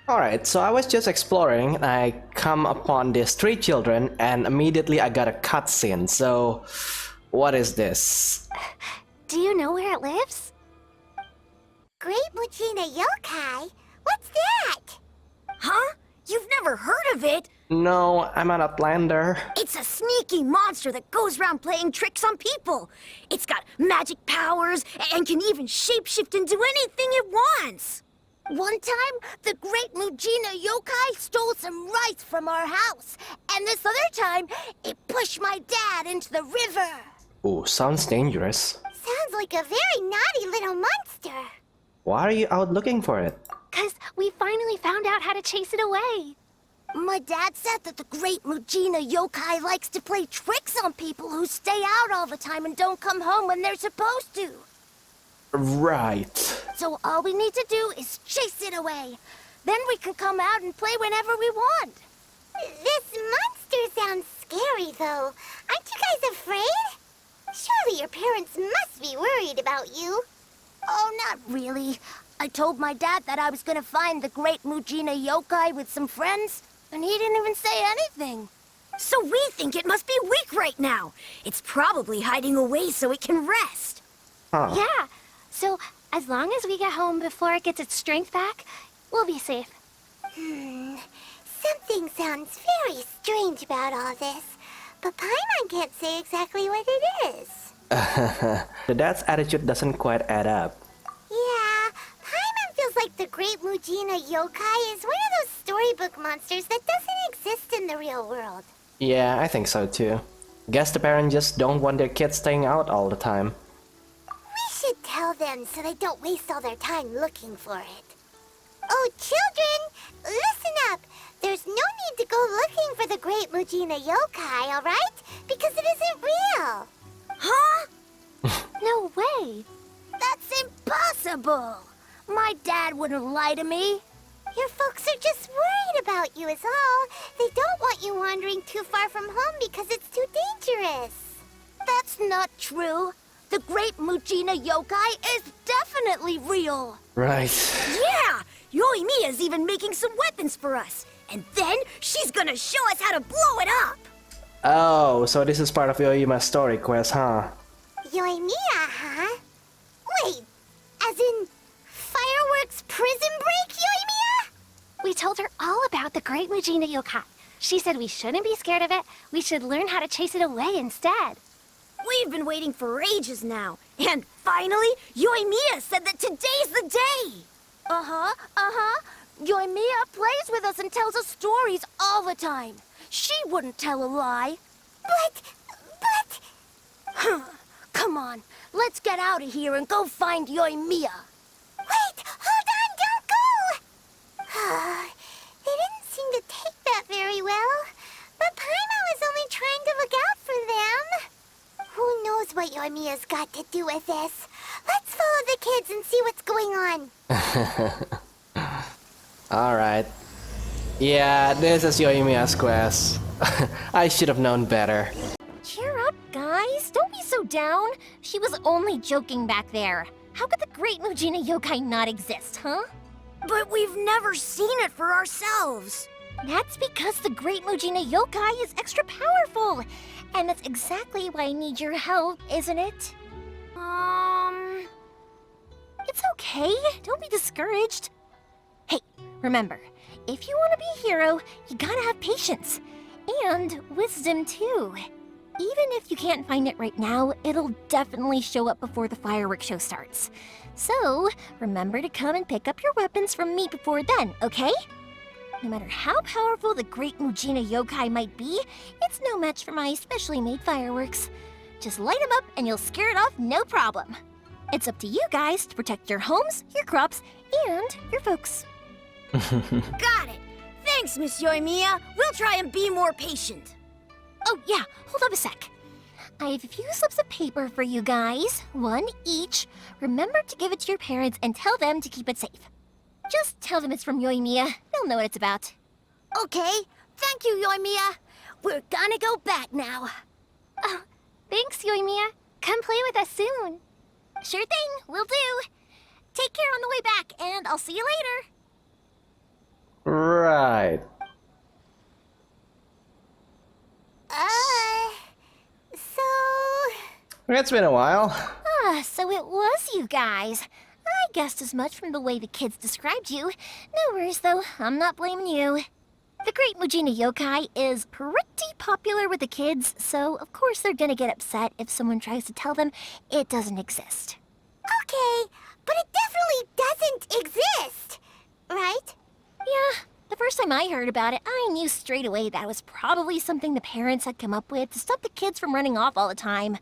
Alright, so I was just exploring and I come upon these three children and immediately I got a cutscene. So, what is this? Do you know where it lives? Great Mujina Yokai? What's that? Huh? You've never heard of it? No, I'm an Outlander. It's a sneaky monster that goes around playing tricks on people. It's got magic powers and can even shapeshift into anything it wants. One time, the Great Mujina Yokai stole some rice from our house. And this other time, it pushed my dad into the river. Ooh, sounds dangerous. Sounds like a very naughty little monster. Why are you out looking for it? 'Cause we finally found out how to chase it away. My dad said that the Great Mujina Yokai likes to play tricks on people who stay out all the time and don't come home when they're supposed to. Right. So all we need to do is chase it away. Then we can come out and play whenever we want. This monster sounds scary, though. Aren't you guys afraid? Surely your parents must be worried about you. Oh, not really. I told my dad that I was gonna find the Great Mujina Yokai with some friends, and he didn't even say anything. So we think it must be weak right now. It's probably hiding away so it can rest. Huh. Yeah, so as long as we get home before it gets its strength back, we'll be safe. Something sounds very strange about all this, but Paimon can't say exactly what it is. The dad's attitude doesn't quite add up. Yeah, Paimon feels like the Great Mujina Yokai is one of those storybook monsters that doesn't exist in the real world. Yeah, I think so too. Guess the parents just don't want their kids staying out all the time. We should tell them so they don't waste all their time looking for it. Oh, children, listen up. There's no need to go looking for the Great Mujina Yokai, all right? Because it isn't real. Huh? No way! That's impossible! My dad wouldn't lie to me. Your folks are just worried about you is all. They don't want you wandering too far from home because it's too dangerous. That's not true. The Great Mujina Yokai is definitely real. Right. Yeah! Yoimiya's even making some weapons for us. And then she's gonna show us how to blow it up! Oh, so this is part of Yoimiya's story quest, huh? Yoimiya, huh? Wait, as in fireworks prison break, Yoimiya? We told her all about the Great Mujina Yokai. She said we shouldn't be scared of it, we should learn how to chase it away instead. We've been waiting for ages now. And finally, Yoimiya said that today's the day! Yoimiya plays with us and tells us stories all the time. She wouldn't tell a lie. But... Come on, let's get out of here and go find Yoimiya. Wait, hold on, don't go! They didn't seem to take that very well. But Paimon was only trying to look out for them. Who knows what Yoimiya's got to do with this? Let's follow the kids and see what's going on. Alright. Yeah, this is Yoimiya's quest. I should have known better. Cheer up, guys. Don't be so down. She was only joking back there. How could the Great Mujina Yokai not exist, huh? But we've never seen it for ourselves. That's because the Great Mujina Yokai is extra powerful. And that's exactly why I need your help, isn't it? It's okay. Don't be discouraged. Hey, remember, if you want to be a hero, you gotta have patience. And wisdom, too. Even if you can't find it right now, it'll definitely show up before the fireworks show starts. So, remember to come and pick up your weapons from me before then, okay? No matter how powerful the Great Mujina Yokai might be, it's no match for my specially made fireworks. Just light them up and you'll scare it off no problem. It's up to you guys to protect your homes, your crops, and your folks. Got it. Thanks, Miss Yoimiya. We'll try and be more patient. Oh, yeah, hold up a sec. I have a few slips of paper for you guys, one each. Remember to give it to your parents and tell them to keep it safe. Just tell them it's from Yoimiya. They'll know what it's about. Okay, thank you, Yoimiya. We're gonna go back now. Oh, thanks, Yoimiya. Come play with us soon. Sure thing, will do. Take care on the way back, and I'll see you later. It's been a while. Ah, so it was you guys. I guessed as much from the way the kids described you. No worries, though. I'm not blaming you. The Great Mujina Yokai is pretty popular with the kids, so of course they're gonna get upset if someone tries to tell them it doesn't exist. Okay, but it definitely doesn't exist, right? Yeah, the first time I heard about it, I knew straight away that it was probably something the parents had come up with to stop the kids from running off all the time.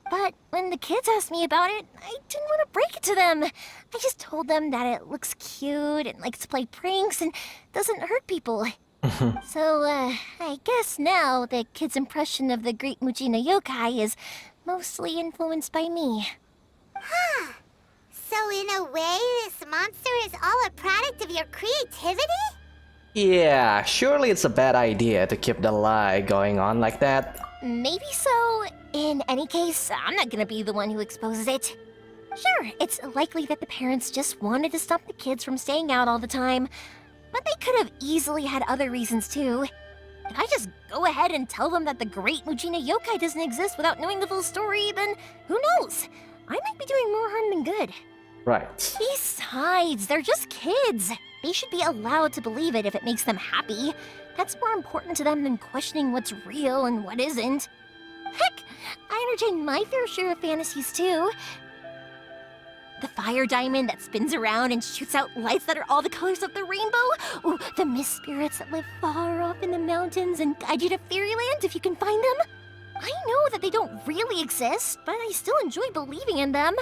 But when the kids asked me about it, I didn't want to break it to them. I just told them that it looks cute and likes to play pranks and doesn't hurt people. So, I guess now the kids' impression of the Great Mujina Yokai is mostly influenced by me. Huh. So in a way, this monster is all a product of your creativity? Yeah, surely it's a bad idea to keep the lie going on like that. Maybe so. In any case, I'm not gonna be the one who exposes it. Sure, it's likely that the parents just wanted to stop the kids from staying out all the time, but they could have easily had other reasons too. If I just go ahead and tell them that the Great Mujina Yokai doesn't exist without knowing the full story, then who knows? I might be doing more harm than good. Right. Besides, they're just kids. They should be allowed to believe it if it makes them happy. That's more important to them than questioning what's real and what isn't. Heck, I entertain my fair share of fantasies too. The fire diamond that spins around and shoots out lights that are all the colors of the rainbow. Ooh, the mist spirits that live far off in the mountains and guide you to fairyland if you can find them. I know that they don't really exist, but I still enjoy believing in them.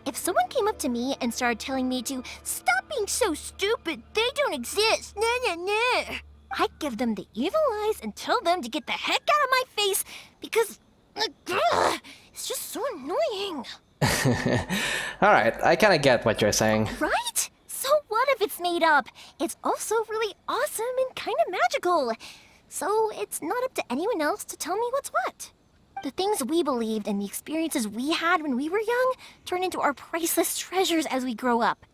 If someone came up to me and started telling me to stop being so stupid, they don't exist, I'd give them the evil eyes and tell them to get the heck out of my face because it's just so annoying. Alright, I kinda get what you're saying. Right? So what if it's made up? It's also really awesome and kind of magical. So it's not up to anyone else to tell me what's what. The things we believed and the experiences we had when we were young turn into our priceless treasures as we grow up.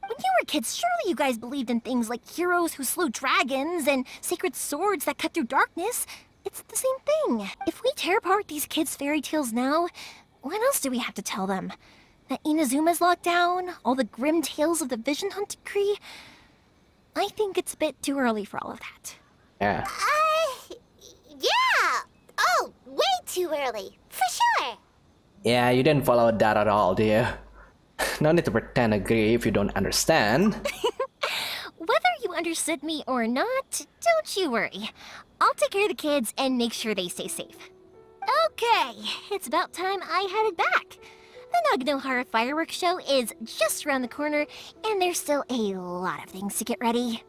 When you were kids, surely you guys believed in things like heroes who slew dragons and sacred swords that cut through darkness. It's the same thing. If we tear apart these kids' fairy tales now, what else do we have to tell them? That Inazuma's locked down? All the grim tales of the Vision Hunt decree? I think it's a bit too early for all of that. Yeah. Yeah! Oh, way too early, for sure! Yeah, you didn't follow that at all, do you? No need to pretend to agree if you don't understand. Whether you understood me or not, don't you worry. I'll take care of the kids and make sure they stay safe. Okay, it's about time I headed back. The Naganohara fireworks show is just around the corner, and there's still a lot of things to get ready.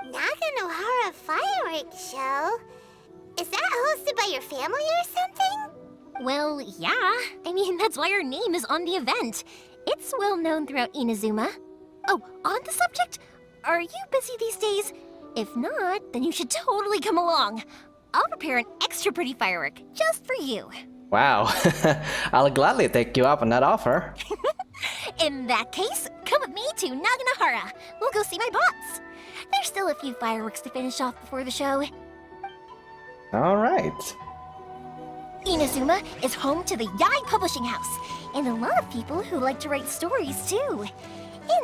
Naganohara fireworks show? Is that hosted by your family or something? Well, yeah. I mean, that's why our name is on the event. It's well known throughout Inazuma. Oh, on the subject, are you busy these days? If not, then you should totally come along. I'll prepare an extra pretty firework just for you. Wow. I'll gladly take you up on that offer. In that case, come with me to Naganohara. We'll go see my boss. There's still a few fireworks to finish off before the show. Alright. Inazuma is home to the Yai Publishing House, and a lot of people who like to write stories too.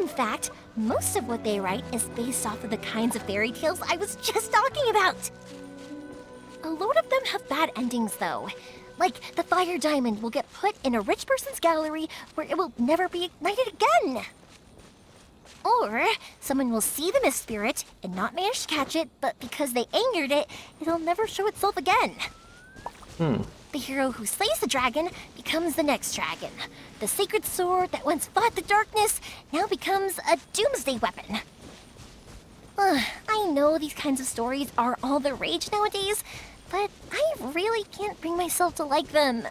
In fact, most of what they write is based off of the kinds of fairy tales I was just talking about. A lot of them have bad endings though. Like the fire diamond will get put in a rich person's gallery where it will never be ignited again. Or someone will see the mist spirit and not manage to catch it, but because they angered it, it'll never show itself again. The hero who slays the dragon becomes the next dragon. The sacred sword that once fought the darkness now becomes a doomsday weapon. I know these kinds of stories are all the rage nowadays, but I really can't bring myself to like them.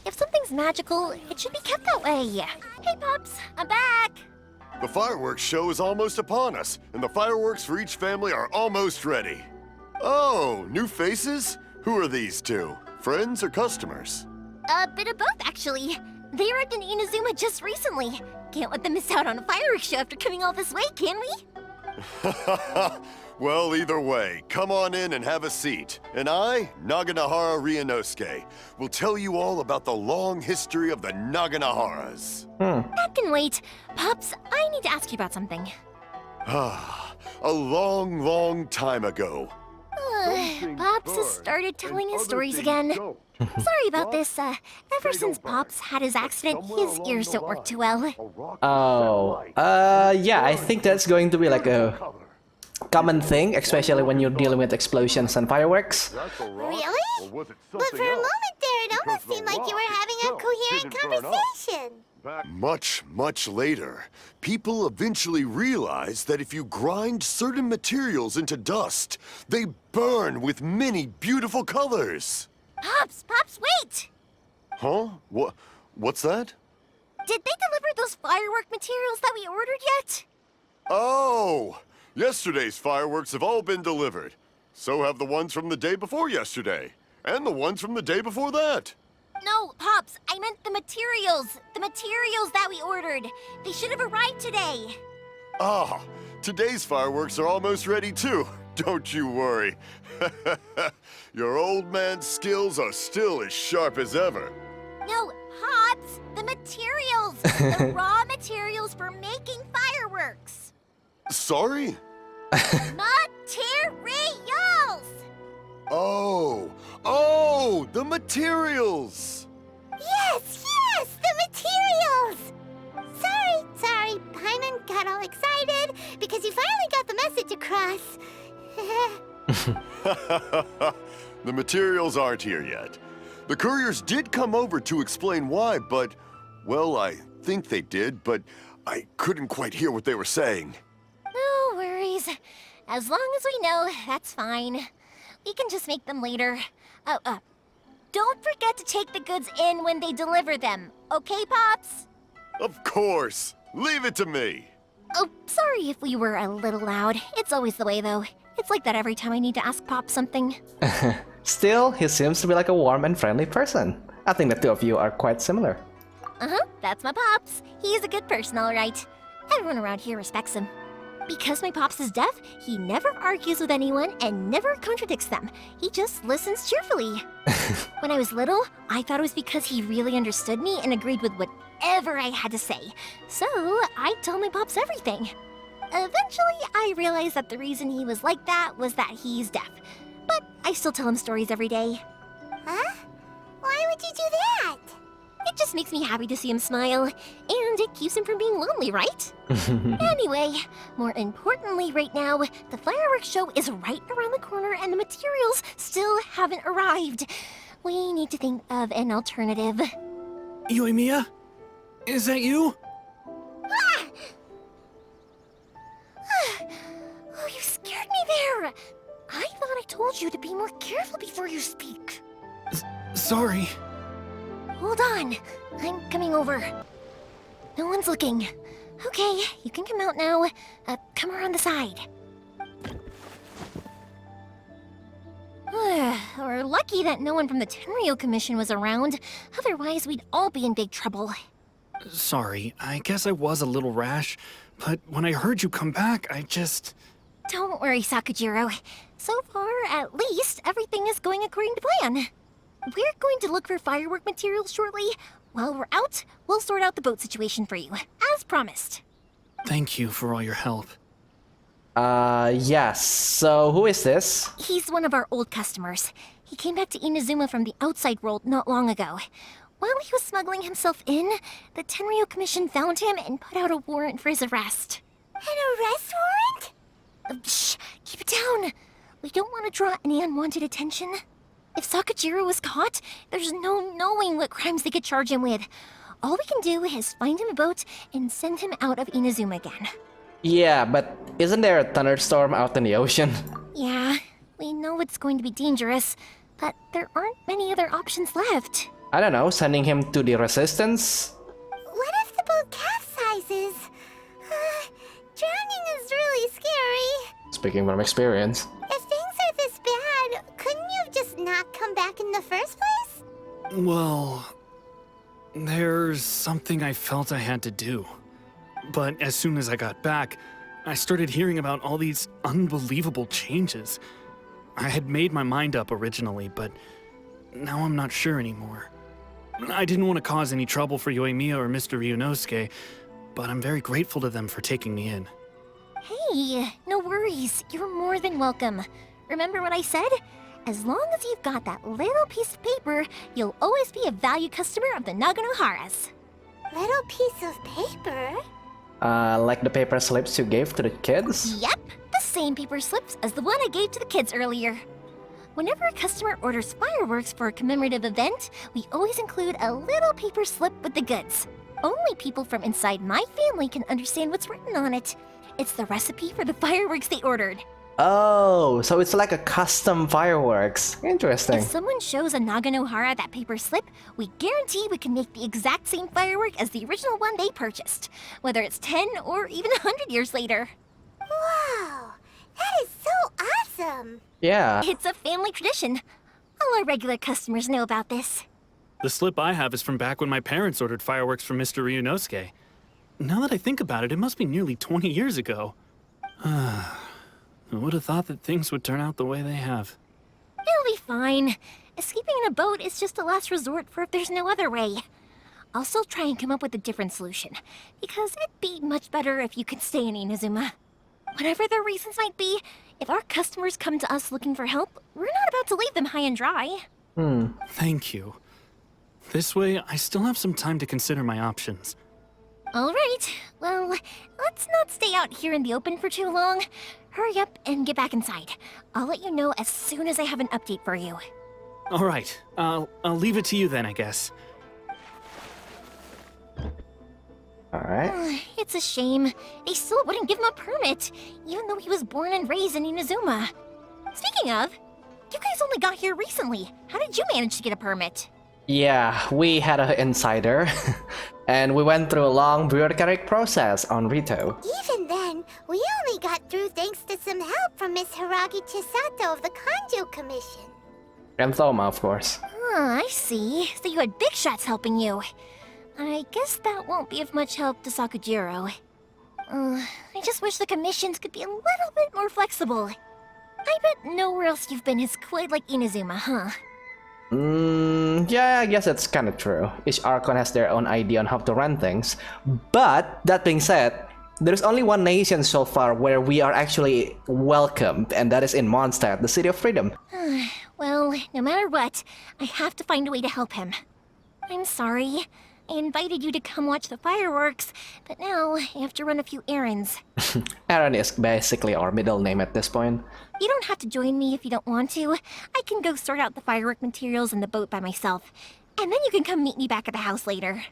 If something's magical, it should be kept that way. Hey, Pops, I'm back! The fireworks show is almost upon us, and the fireworks for each family are almost ready. Oh, new faces? Who are these two? Friends or customers? A bit of both, actually. They arrived in Inazuma just recently. Can't let them miss out on a fireworks show after coming all this way, can we? Well, either way, come on in and have a seat. And I, Naganahara Ryunosuke, will tell you all about the long history of the Naganaharas. That can wait. Pops, I need to ask you about something. A long, long time ago. Pops has started telling his stories again. Sorry about this. Ever since Pops had his accident, his ears don't work too well. Oh, yeah, I think that's going to be like a common thing, especially when you're dealing with explosions and fireworks. Really? But for a moment there, it almost seemed like you were having a coherent conversation. Much, much later, people eventually realized that if you grind certain materials into dust, they burn with many beautiful colors. Pops, wait! Huh? What's that? Did they deliver those firework materials that we ordered yet? Oh! Yesterday's fireworks have all been delivered. So have the ones from the day before yesterday. And the ones from the day before that. No, Pops, I meant the materials. The materials that we ordered. They should have arrived today. Ah, today's fireworks are almost ready too. Don't you worry. Your old man's skills are still as sharp as ever. No, Pops, the materials. The raw materials for making fireworks. Sorry? Materials! Oh, the materials! Yes, the materials! Sorry, Paimon got all excited because you finally got the message across. The materials aren't here yet. The couriers did come over to explain why, but, well, I think they did, but I couldn't quite hear what they were saying. No worries. As long as we know, that's fine. We can just make them later. Don't forget to take the goods in when they deliver them, okay, Pops? Of course! Leave it to me! Oh, sorry if we were a little loud. It's always the way, though. It's like that every time I need to ask Pop something. Still, he seems to be like a warm and friendly person. I think the two of you are quite similar. That's my Pops. He's a good person, all right. Everyone around here respects him. Because my Pops is deaf, he never argues with anyone and never contradicts them. He just listens cheerfully. When I was little, I thought it was because he really understood me and agreed with whatever I had to say. So, I'd tell my Pops everything. Eventually, I realized that the reason he was like that was that he's deaf. But I still tell him stories every day. Huh? Why would you do that? It just makes me happy to see him smile, and it keeps him from being lonely, right? Anyway, more importantly right now, the fireworks show is right around the corner and the materials still haven't arrived. We need to think of an alternative. Yoimiya? Is that you? Oh, you scared me there! I thought I told you to be more careful before you speak. Sorry. Hold on, I'm coming over. No one's looking. Okay, you can come out now. Come around the side. We're lucky that no one from the Tenryo Commission was around. Otherwise, we'd all be in big trouble. Sorry, I guess I was a little rash, but when I heard you come back, I just... Don't worry, Sakujiro. So far, at least, everything is going according to plan. We're going to look for firework materials shortly. While we're out, we'll sort out the boat situation for you, as promised. Thank you for all your help. Yes. So who is this? He's one of our old customers. He came back to Inazuma from the outside world not long ago. While he was smuggling himself in, the Tenryo Commission found him and put out a warrant for his arrest. An arrest warrant? Shh! Keep it down! We don't want to draw any unwanted attention. If Sakujiro was caught, there's no knowing what crimes they could charge him with. All we can do is find him a boat and send him out of Inazuma again. Yeah, but isn't there a thunderstorm out in the ocean? Yeah, we know it's going to be dangerous, but there aren't many other options left. I don't know, sending him to the Resistance? What if the boat capsizes? Drowning is really scary. Speaking from experience. If things are this bad, couldn't you have just not come back in the first place? Well, there's something I felt I had to do. But as soon as I got back, I started hearing about all these unbelievable changes. I had made my mind up originally, but now I'm not sure anymore. I didn't want to cause any trouble for Yoimiya or Mr. Ryunosuke, but I'm very grateful to them for taking me in. Hey, no worries. You're more than welcome. Remember what I said? As long as you've got that little piece of paper, you'll always be a valued customer of the Naganohara's. Little piece of paper? Like the paper slips you gave to the kids? Yep, the same paper slips as the one I gave to the kids earlier. Whenever a customer orders fireworks for a commemorative event, we always include a little paper slip with the goods. Only people from inside my family can understand what's written on it. It's the recipe for the fireworks they ordered. Oh, so it's like a custom fireworks. Interesting. If someone shows a Naganohara that paper slip, we guarantee we can make the exact same firework as the original one they purchased, whether it's 10 or even 100 years later. Wow, that is so awesome! Yeah. It's a family tradition. All our regular customers know about this. The slip I have is from back when my parents ordered fireworks from Mr. Ryunosuke. Now that I think about it, it must be nearly 20 years ago. I would have thought that things would turn out the way they have. It'll be fine. Escaping in a boat is just a last resort for if there's no other way. I'll still try and come up with a different solution, because it'd be much better if you could stay in Inazuma. Whatever their reasons might be, if our customers come to us looking for help, we're not about to leave them high and dry. Thank you. This way, I still have some time to consider my options. All right, well, let's not stay out here in the open for too long. Hurry up and get back inside. I'll let you know as soon as I have an update for you. All right, I'll leave it to you then, I guess. Alright. It's a shame. They still wouldn't give him a permit, even though he was born and raised in Inazuma. Speaking of, you guys only got here recently. How did you manage to get a permit? Yeah, we had an insider, and we went through a long bureaucratic process on Rito. Even then, we only got through thanks to some help from Miss Hiragi Chisato of the Kanjo Commission. And Thoma, of course. I see. So you had big shots helping you. I guess that won't be of much help to Sakujiro. I just wish the commissions could be a little bit more flexible. I bet nowhere else you've been is quite like Inazuma, huh? Yeah, I guess it's kind of true. Each Archon has their own idea on how to run things. But, that being said, there's only one nation so far where we are actually welcomed, and that is in Mondstadt, the City of Freedom. Well, no matter what, I have to find a way to help him. I'm sorry. I invited you to come watch the fireworks, but now I have to run a few errands. Aaron is basically our middle name at this point. You don't have to join me if you don't want to. I can go sort out the firework materials in the boat by myself. And then you can come meet me back at the house later.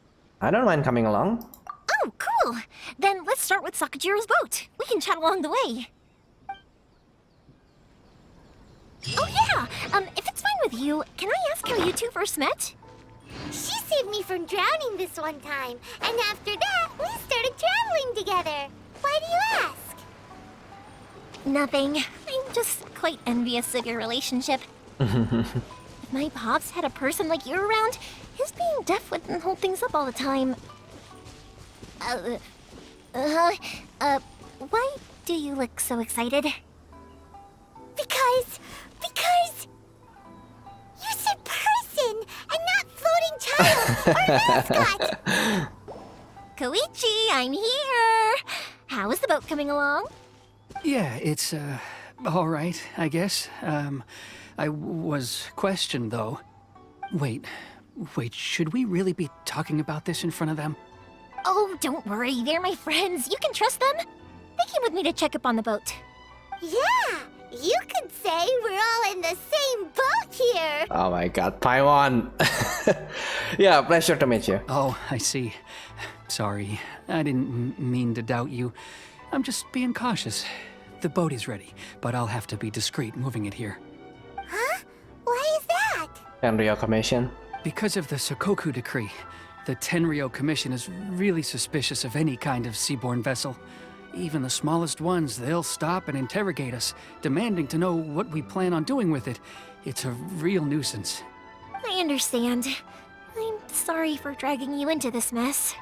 I don't mind coming along. Oh, cool! Then let's start with Sakujiro's boat. We can chat along the way. Oh yeah! If it's fine with you, can I ask how you two first met? She saved me from drowning this one time, and after that, we started traveling together. Why do you ask? Nothing. I'm just quite envious of your relationship. If my pops had a person like you around, his being deaf wouldn't hold things up all the time. Why do you look so excited? Because you said person and not floating child or mascot. Koichi, I'm here! How is the boat coming along? Yeah, it's, all right, I guess. I was questioned, though. Wait, should we really be talking about this in front of them? Oh, don't worry, they're my friends. You can trust them. They came with me to check up on the boat. Yeah, you could say we're all in the same boat here. Oh my god, Paimon! Yeah, pleasure to meet you. Oh, I see. Sorry, I didn't mean to doubt you. I'm just being cautious. The boat is ready, but I'll have to be discreet moving it here. Huh? Why is that? Tenryo Commission. Because of the Sokoku Decree, the Tenryo Commission is really suspicious of any kind of seaborne vessel. Even the smallest ones, they'll stop and interrogate us, demanding to know what we plan on doing with it. It's a real nuisance. I understand. I'm sorry for dragging you into this mess.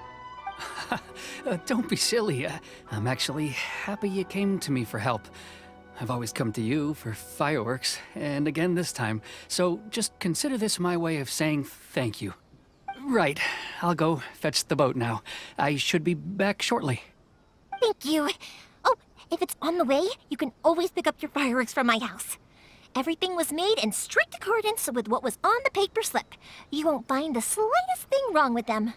Don't be silly. I'm actually happy you came to me for help. I've always come to you for fireworks, and again this time. So just consider this my way of saying thank you. Right, I'll go fetch the boat now. I should be back shortly. Thank you. Oh, if it's on the way, you can always pick up your fireworks from my house. Everything was made in strict accordance with what was on the paper slip. You won't find the slightest thing wrong with them.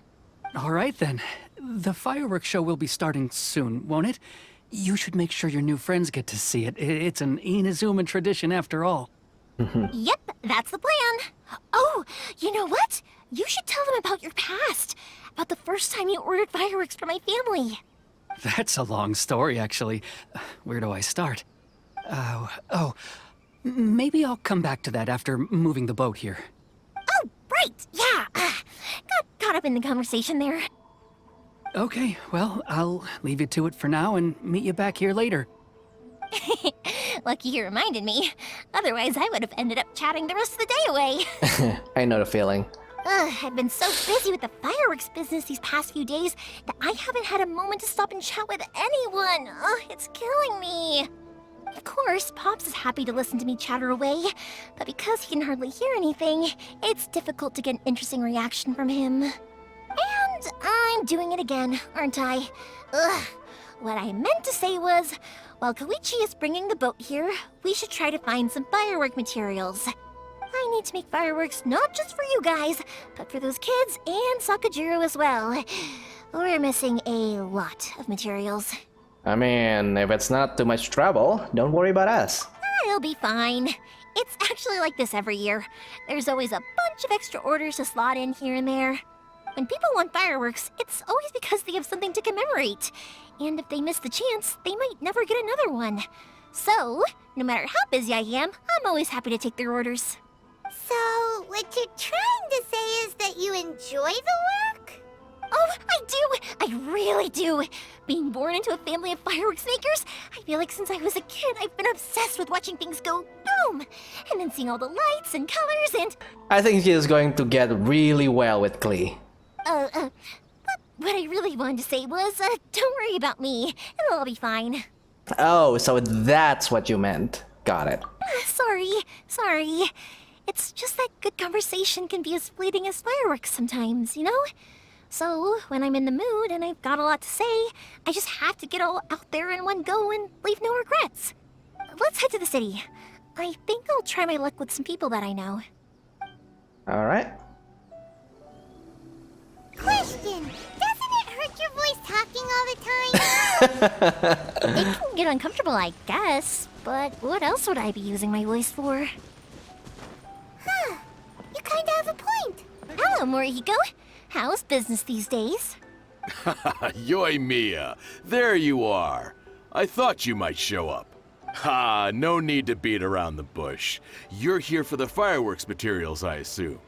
All right then. The fireworks show will be starting soon, won't it? You should make sure your new friends get to see it. It's an Inazuman tradition after all. Yep, that's the plan. Oh, you know what? You should tell them about your past. About the first time you ordered fireworks for my family. That's a long story, actually. Where do I start? Maybe I'll come back to that after moving the boat here. Oh, right, yeah. Got caught up in the conversation there. Okay, well, I'll leave you to it for now and meet you back here later. Lucky you reminded me. Otherwise, I would have ended up chatting the rest of the day away. I know the feeling. I've been so busy with the fireworks business these past few days that I haven't had a moment to stop and chat with anyone. It's killing me. Of course, Pops is happy to listen to me chatter away, but because he can hardly hear anything, it's difficult to get an interesting reaction from him. And I'm doing it again, aren't I? What I meant to say was, while Koichi is bringing the boat here, we should try to find some firework materials. I need to make fireworks not just for you guys, but for those kids and Sakajiro as well. We're missing a lot of materials. I mean, if it's not too much trouble, don't worry about us. It'll be fine. It's actually like this every year. There's always a bunch of extra orders to slot in here and there. When people want fireworks, it's always because they have something to commemorate. And if they miss the chance, they might never get another one. So, no matter how busy I am, I'm always happy to take their orders. So, what you're trying to say is that you enjoy the work? Oh, I do! I really do! Being born into a family of fireworks makers, I feel like since I was a kid, I've been obsessed with watching things go boom! And then seeing all the lights and colors and... I think she is going to get really well with Klee. But what I really wanted to say was, don't worry about me. It'll all be fine. Oh, so that's what you meant. Got it. Sorry. It's just that good conversation can be as fleeting as fireworks sometimes, you know? So, when I'm in the mood and I've got a lot to say, I just have to get all out there in one go and leave no regrets. Let's head to the city. I think I'll try my luck with some people that I know. Alright. Question! Doesn't it hurt your voice talking all the time? It can get uncomfortable, I guess, but what else would I be using my voice for? Huh. You kinda have a point. Hello, Morihiko. How's business these days? Yoimiya, there you are. I thought you might show up. Ha, no need to beat around the bush. You're here for the fireworks materials, I assume.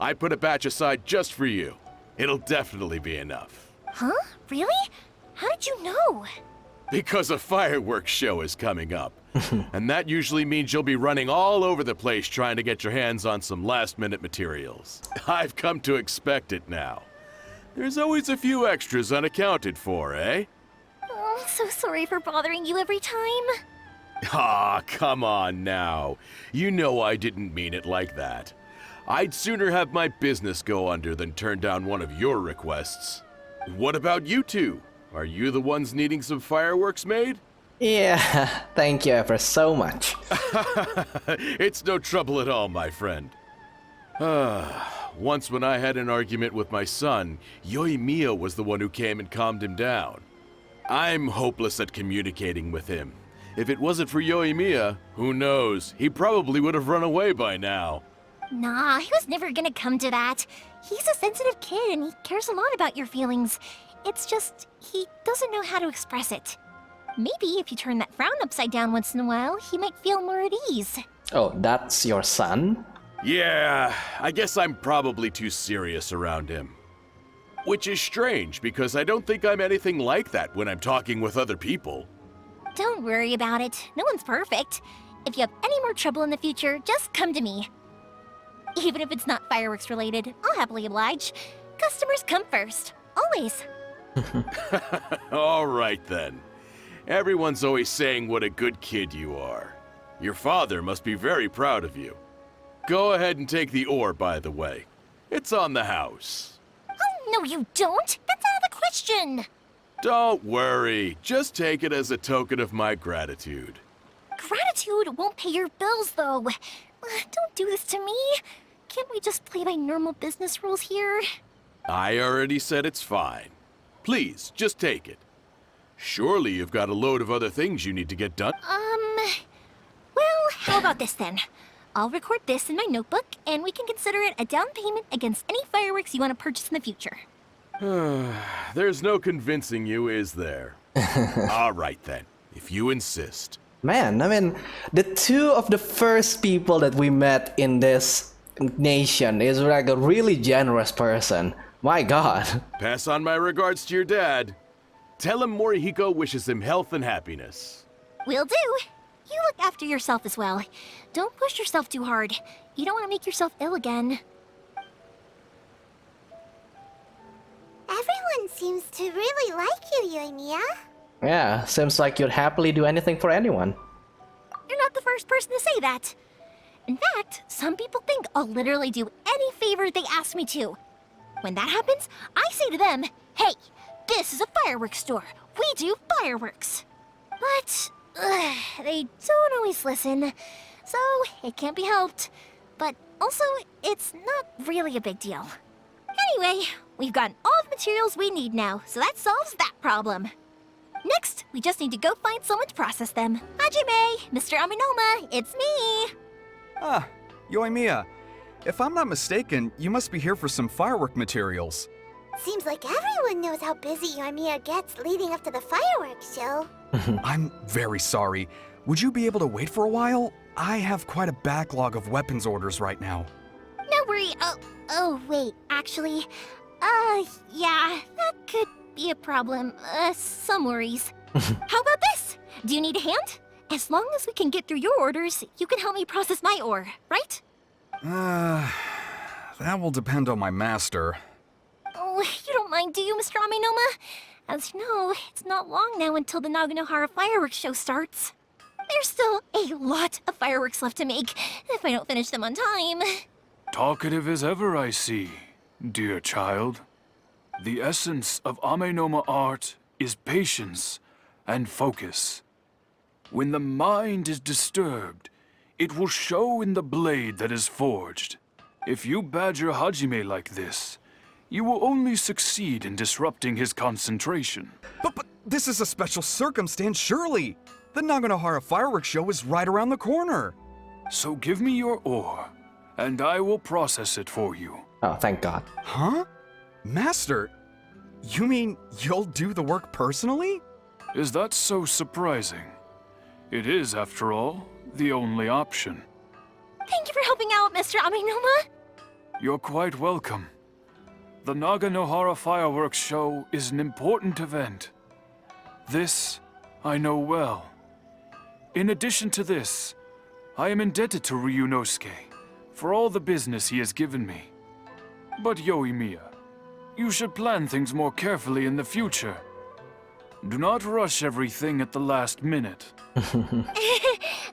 I put a batch aside just for you. It'll definitely be enough. Huh? Really? How did you know? Because a fireworks show is coming up. And that usually means you'll be running all over the place trying to get your hands on some last-minute materials. I've come to expect it now. There's always a few extras unaccounted for, eh? Oh, I'm so sorry for bothering you every time. Ah, come on now. You know I didn't mean it like that. I'd sooner have my business go under than turn down one of your requests. What about you two? Are you the ones needing some fireworks made? Yeah, thank you ever so much. It's no trouble at all, my friend. Once when I had an argument with my son, Yoimiya was the one who came and calmed him down. I'm hopeless at communicating with him. If it wasn't for Yoimiya, who knows, he probably would have run away by now. Nah, he was never gonna come to that. He's a sensitive kid and he cares a lot about your feelings. It's just, he doesn't know how to express it. Maybe if you turn that frown upside down once in a while, he might feel more at ease. Oh, that's your son? Yeah, I guess I'm probably too serious around him. Which is strange, because I don't think I'm anything like that when I'm talking with other people. Don't worry about it. No one's perfect. If you have any more trouble in the future, just come to me. Even if it's not fireworks related, I'll happily oblige. Customers come first. Always. All right then. Everyone's always saying what a good kid you are. Your father must be very proud of you. Go ahead and take the ore, by the way. It's on the house. Oh, no, you don't. That's out of the question. Don't worry. Just take it as a token of my gratitude. Gratitude won't pay your bills, though. Don't do this to me. Can't we just play by normal business rules here? I already said it's fine. Please, just take it. Surely you've got a load of other things you need to get done. Well, how about this then? I'll record this in my notebook, and we can consider it a down payment against any fireworks you want to purchase in the future. There's no convincing you, is there? All right then, if you insist. Man, I mean, the two of the first people that we met in this nation is like a really generous person. My god. Pass on my regards to your dad. Tell him Morihiko wishes him health and happiness. Will do. You look after yourself as well. Don't push yourself too hard. You don't want to make yourself ill again. Everyone seems to really like you, Yoimiya. Yeah, seems like you'd happily do anything for anyone. You're not the first person to say that. In fact, some people think I'll literally do any favor they ask me to. When that happens, I say to them, hey, this is a fireworks store. We do fireworks. But they don't always listen, so it can't be helped. But also, it's not really a big deal. Anyway, we've gotten all the materials we need now, so that solves that problem. Next, we just need to go find someone to process them. Hajime, Mr. Aminoma, it's me! Ah, Yoimiya. If I'm not mistaken, you must be here for some firework materials. Seems like everyone knows how busy Yoimiya gets leading up to the fireworks show. I'm very sorry. Would you be able to wait for a while? I have quite a backlog of weapons orders right now. No worry. Oh, wait, actually, yeah, that could be a problem. Some worries. How about this? Do you need a hand? As long as we can get through your orders, you can help me process my ore, right? That will depend on my master. Oh, you don't mind, do you, Mr. Aminoma? As you know, it's not long now until the Naganohara fireworks show starts. There's still a lot of fireworks left to make, if I don't finish them on time. Talkative as ever, I see, dear child. The essence of Amenoma art is patience and focus. When the mind is disturbed, it will show in the blade that is forged. If you badger Hajime like this, you will only succeed in disrupting his concentration. But this is a special circumstance, surely. The Naganohara fireworks show is right around the corner. So give me your ore, and I will process it for you. Oh, thank god. Huh? Master, you mean you'll do the work personally? Is that so surprising? It is, after all, the only option. Thank you for helping out, Mr. Aminoma. You're quite welcome. The Naganohara fireworks show is an important event. This I know well. In addition to this, I am indebted to Ryunosuke for all the business he has given me. But Yoimiya, you should plan things more carefully in the future. Do not rush everything at the last minute.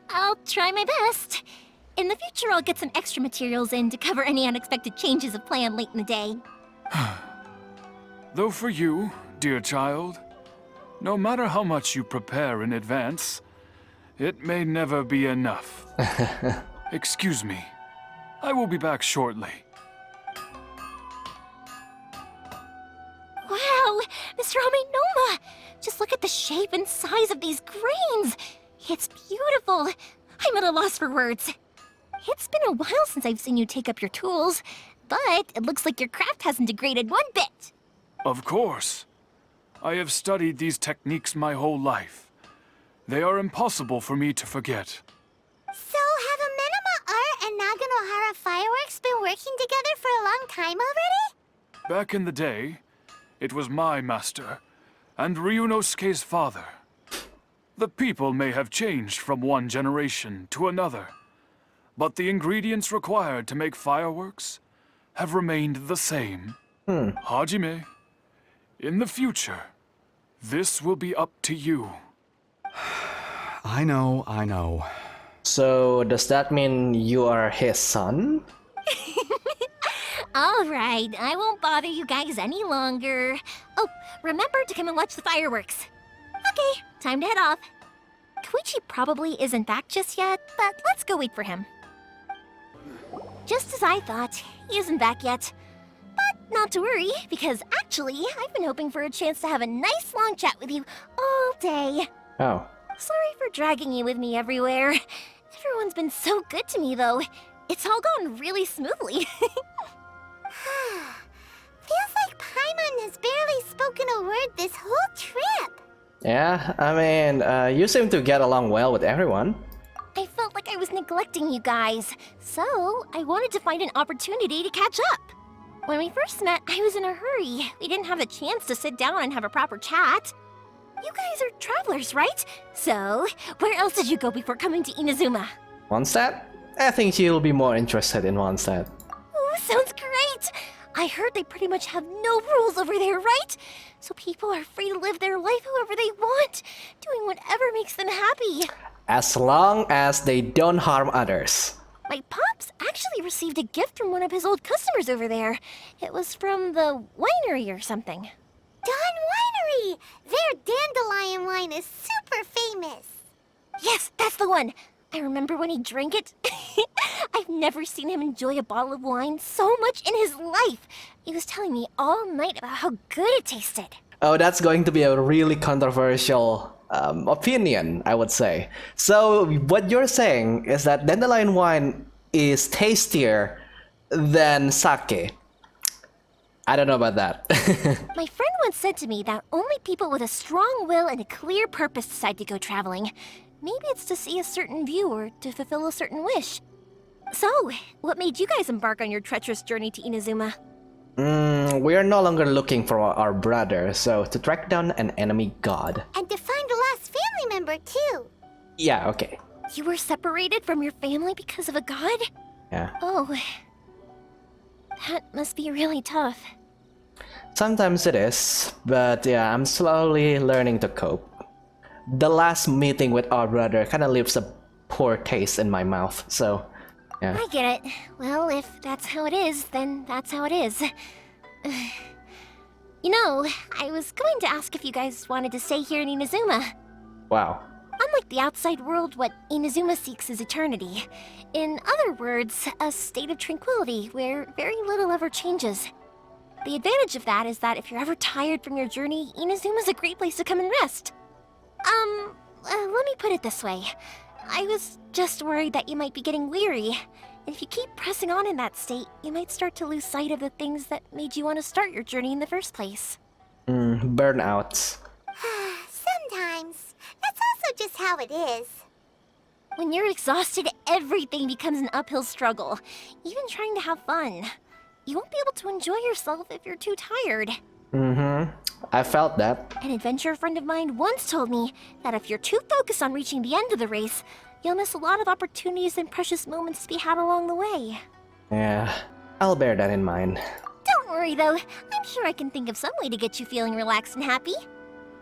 I'll try my best. In the future, I'll get some extra materials in to cover any unexpected changes of plan late in the day. Though for you, dear child, no matter how much you prepare in advance, it may never be enough. Excuse me. I will be back shortly. Wow, Mr. Aminoma! Just look at the shape and size of these grains! It's beautiful! I'm at a loss for words. It's been a while since I've seen you take up your tools, but it looks like your craft hasn't degraded one bit. Of course. I have studied these techniques my whole life. They are impossible for me to forget. So have Amenoma Art and Naganohara Fireworks been working together for a long time already? Back in the day, it was my master, and Ryunosuke's father. The people may have changed from one generation to another, but the ingredients required to make fireworks have remained the same. Hajime, In the future, this will be up to you. I know. So, does that mean you are his son? Alright, I won't bother you guys any longer. Oh, remember to come and watch the fireworks. Okay, time to head off. Koichi probably isn't back just yet, but let's go wait for him. Just as I thought, he isn't back yet. But not to worry, because actually, I've been hoping for a chance to have a nice long chat with you all day. Oh. Sorry for dragging you with me everywhere. Everyone's been so good to me, though. It's all gone really smoothly. Feels like Paimon has barely spoken a word this whole trip. Yeah, I mean, you seem to get along well with everyone. I felt like I was neglecting you guys, so I wanted to find an opportunity to catch up. When we first met, I was in a hurry. We didn't have the chance to sit down and have a proper chat. You guys are travelers, right? So, where else did you go before coming to Inazuma? Mondstadt? I think she'll be more interested in Mondstadt. Ooh, sounds great! I heard they pretty much have no rules over there, right? So people are free to live their life however they want, doing whatever makes them happy. As long as they don't harm others. My pops actually received a gift from one of his old customers over there. It was from the winery or something. Dawn Winery! Their dandelion wine is super famous. Yes, that's the one. I remember when he drank it. I've never seen him enjoy a bottle of wine so much in his life. He was telling me all night about how good it tasted. Oh, that's going to be a really controversial opinion, I would say. So, what you're saying is that dandelion wine is tastier than sake. I don't know about that. My friend once said to me that only people with a strong will and a clear purpose decide to go traveling. Maybe it's to see a certain view or to fulfill a certain wish. So, what made you guys embark on your treacherous journey to Inazuma? We are no longer looking for our brother, so to track down an enemy god. And to find a lost family member, too. Yeah, okay. You were separated from your family because of a god? Yeah. Oh, that must be really tough. Sometimes it is, but yeah, I'm slowly learning to cope. The last meeting with our brother kind of leaves a poor taste in my mouth, so yeah. I get it. Well, if that's how it is, then that's how it is. You know, I was going to ask if you guys wanted to stay here in Inazuma. Wow. Unlike the outside world, what Inazuma seeks is eternity. In other words, a state of tranquility where very little ever changes. The advantage of that is that if you're ever tired from your journey, Inazuma's a great place to come and rest. Let me put it this way. I was just worried that you might be getting weary. And if you keep pressing on in that state, you might start to lose sight of the things that made you want to start your journey in the first place. Burnouts. Sometimes. That's also just how it is. When you're exhausted, everything becomes an uphill struggle. Even trying to have fun. You won't be able to enjoy yourself if you're too tired. I felt that. An adventurer friend of mine once told me that if you're too focused on reaching the end of the race, you'll miss a lot of opportunities and precious moments to be had along the way. Yeah, I'll bear that in mind. Don't worry though, I'm sure I can think of some way to get you feeling relaxed and happy.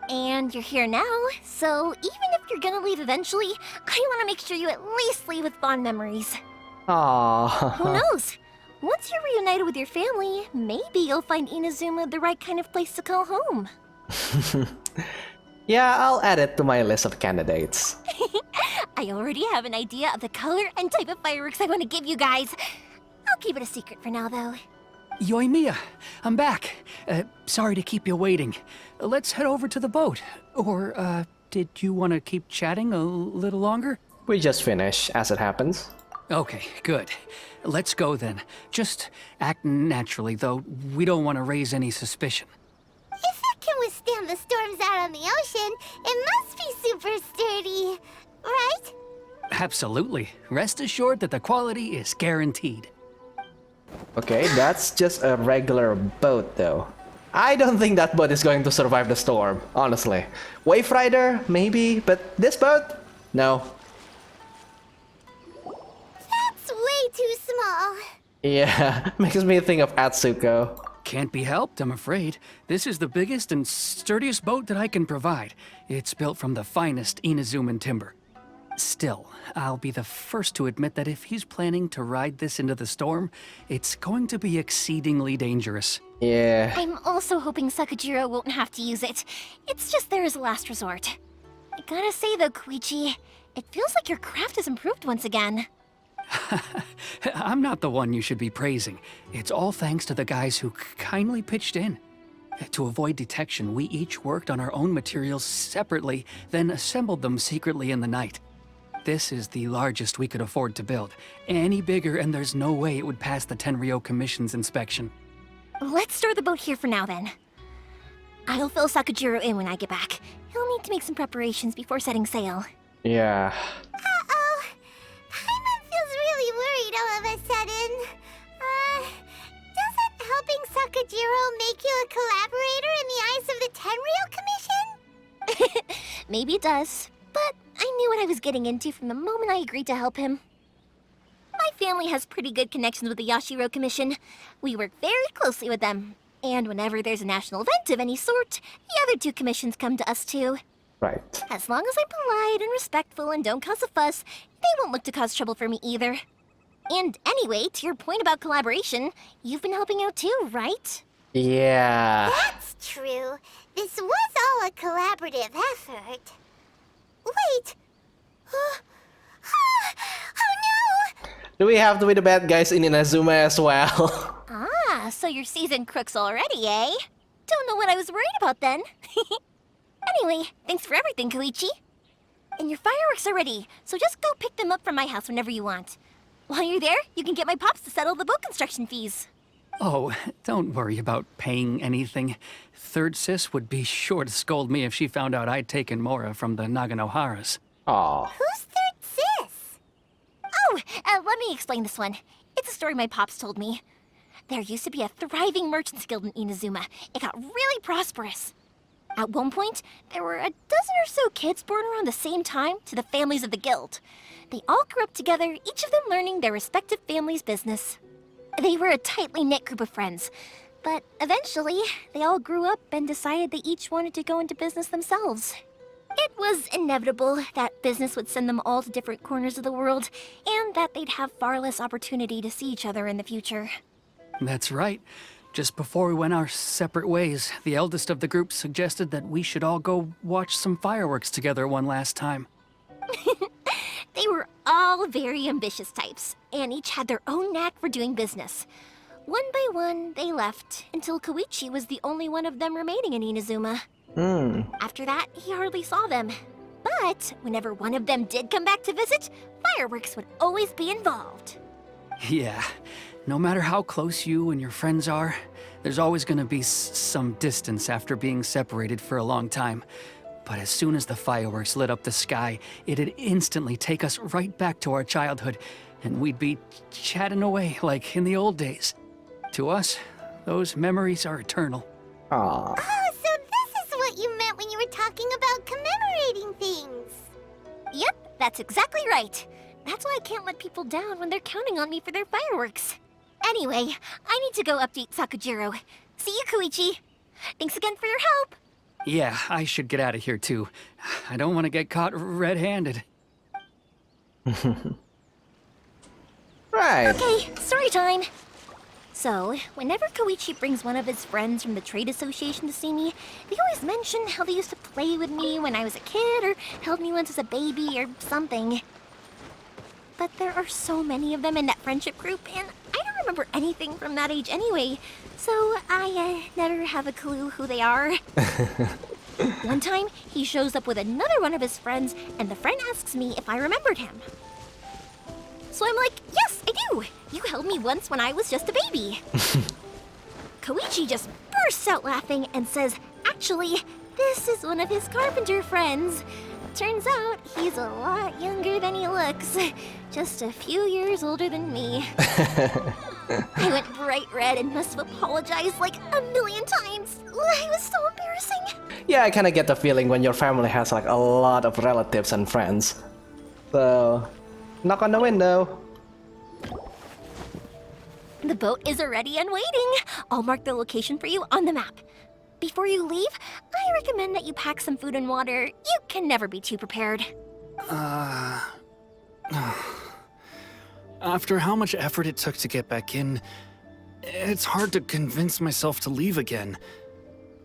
And you're here now, so even if you're gonna leave eventually, I want to make sure you at least leave with fond memories. Aww. Who knows? Once you're reunited with your family, maybe you'll find Inazuma the right kind of place to call home. Yeah, I'll add it to my list of candidates. I already have an idea of the color and type of fireworks I want to give you guys. I'll keep it a secret for now, though. Yoimiya, I'm back. Sorry to keep you waiting. Let's head over to the boat. Or, did you want to keep chatting a little longer? We just finished, as it happens. Okay, good. Let's go then. Just act naturally, though. We don't want to raise any suspicion. If it can withstand the storms out on the ocean, it must be super sturdy, right? Absolutely. Rest assured that the quality is guaranteed. Okay, that's just a regular boat though. I don't think that boat is going to survive the storm, honestly. Wave Rider, maybe, but this boat? No. That's way too small. Yeah, makes me think of Atsuko. Can't be helped, I'm afraid. This is the biggest and sturdiest boat that I can provide. It's built from the finest Inazuman timber. Still, I'll be the first to admit that if he's planning to ride this into the storm, it's going to be exceedingly dangerous. Yeah. I'm also hoping Sakajiro won't have to use it. It's just there as a last resort. I gotta say though, Koichi, it feels like your craft has improved once again. I'm not the one you should be praising. It's all thanks to the guys who kindly pitched in. To avoid detection, we each worked on our own materials separately, then assembled them secretly in the night. This is the largest we could afford to build. Any bigger and there's no way it would pass the Tenryou Commission's inspection. Let's store the boat here for now then. I'll fill Sakajiro in when I get back. He'll need to make some preparations before setting sail. Yeah. Uh-oh. Paimon feels really worried all of a sudden. Doesn't helping Sakajiro make you a collaborator in the eyes of the Tenryou Commission? Maybe it does, but I knew what I was getting into from the moment I agreed to help him. My family has pretty good connections with the Yashiro Commission. We work very closely with them. And whenever there's a national event of any sort, the other two commissions come to us too. Right. As long as I'm polite and respectful and don't cause a fuss, they won't look to cause trouble for me either. And anyway, to your point about collaboration, you've been helping out too, right? Yeah. That's true. This was all a collaborative effort. Wait. Oh no! Do we have to be the bad guys in Inazuma as well? Ah, so you're seasoned crooks already, eh? Don't know what I was worried about then. Anyway, thanks for everything, Koichi. And your fireworks are ready, so just go pick them up from my house whenever you want. While you're there, you can get my pops to settle the boat construction fees. Oh, don't worry about paying anything. Third Sis would be sure to scold me if she found out I'd taken Mora from the Naganoharas. Aw. Who's Third Sis? Oh, let me explain this one. It's a story my pops told me. There used to be a thriving merchants guild in Inazuma. It got really prosperous. At one point, there were a dozen or so kids born around the same time to the families of the guild. They all grew up together, each of them learning their respective family's business. They were a tightly knit group of friends, but eventually, they all grew up and decided they each wanted to go into business themselves. It was inevitable that business would send them all to different corners of the world, and that they'd have far less opportunity to see each other in the future. That's right. Just before we went our separate ways, the eldest of the group suggested that we should all go watch some fireworks together one last time. They were all very ambitious types, and each had their own knack for doing business. One by one, they left, until Koichi was the only one of them remaining in Inazuma. After that, he hardly saw them. But whenever one of them did come back to visit, fireworks would always be involved. Yeah, no matter how close you and your friends are, there's always gonna be some distance after being separated for a long time. But as soon as the fireworks lit up the sky, it'd instantly take us right back to our childhood, and we'd be chatting away like in the old days. To us, those memories are eternal. Aw. Oh, so this is what you meant when you were talking about commemorating things. Yep, that's exactly right. That's why I can't let people down when they're counting on me for their fireworks. Anyway, I need to go update Sakajiro. See you, Koichi. Thanks again for your help. Yeah, I should get out of here too. I don't want to get caught red-handed. Right. Okay, story time. So, whenever Koichi brings one of his friends from the trade association to see me, they always mention how they used to play with me when I was a kid or held me once as a baby or something. But there are so many of them in that friendship group, and I don't remember anything from that age anyway, so I never have a clue who they are. One time, he shows up with another one of his friends, and the friend asks me if I remembered him. So I'm like, yes, I do! You held me once when I was just a baby. Koichi just bursts out laughing and says, actually, this is one of his carpenter friends. Turns out, he's a lot younger than he looks. Just a few years older than me. I went bright red and must have apologized like a million times. It was so embarrassing. Yeah, I kind of get the feeling when your family has like a lot of relatives and friends. So, knock on the window. The boat is ready and waiting. I'll mark the location for you on the map. Before you leave, I recommend that you pack some food and water. You can never be too prepared. After how much effort it took to get back in, it's hard to convince myself to leave again.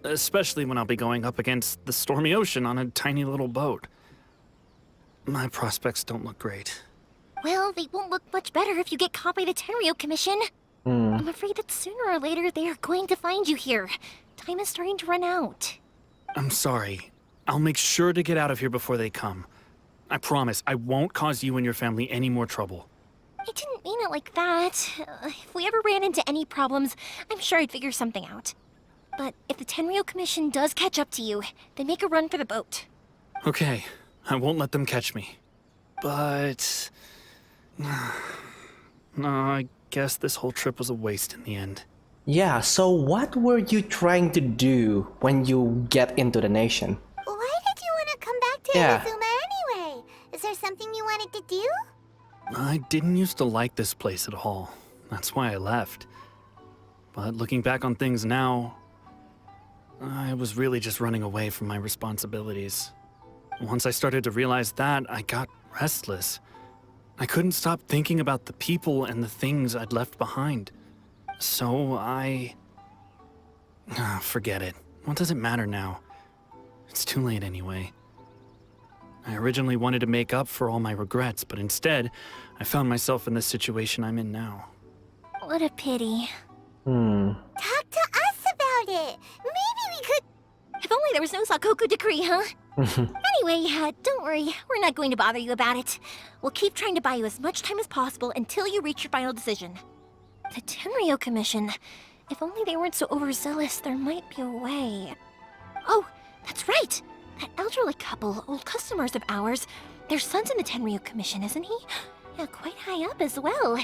Especially when I'll be going up against the stormy ocean on a tiny little boat. My prospects don't look great. Well, they won't look much better if you get caught by the Tenryo Commission. I'm afraid that sooner or later they are going to find you here. Time is starting to run out. I'm sorry. I'll make sure to get out of here before they come. I promise, I won't cause you and your family any more trouble. I didn't mean it like that. If we ever ran into any problems, I'm sure I'd figure something out. But if the Tenryo Commission does catch up to you, then make a run for the boat. Okay, I won't let them catch me. But... no, I guess this whole trip was a waste in the end. Yeah, so what were you trying to do when you get into the nation? Why did you want to come back to Yeah. Inazuma anyway? Is there something you wanted to do? I didn't used to like this place at all. That's why I left. But looking back on things now, I was really just running away from my responsibilities. Once I started to realize that, I got restless. I couldn't stop thinking about the people and the things I'd left behind. So forget it. What does it matter now? It's too late anyway. I originally wanted to make up for all my regrets, but instead, I found myself in the situation I'm in now. What a pity. Talk to us about it. Maybe we could... If only there was no Sakoku decree, huh? Anyway, don't worry. We're not going to bother you about it. We'll keep trying to buy you as much time as possible until you reach your final decision. The Tenryo Commission. If only they weren't so overzealous, there might be a way. Oh, that's right! That elderly couple, old customers of ours, their son's in the Tenryo Commission, isn't he? Yeah, quite high up as well.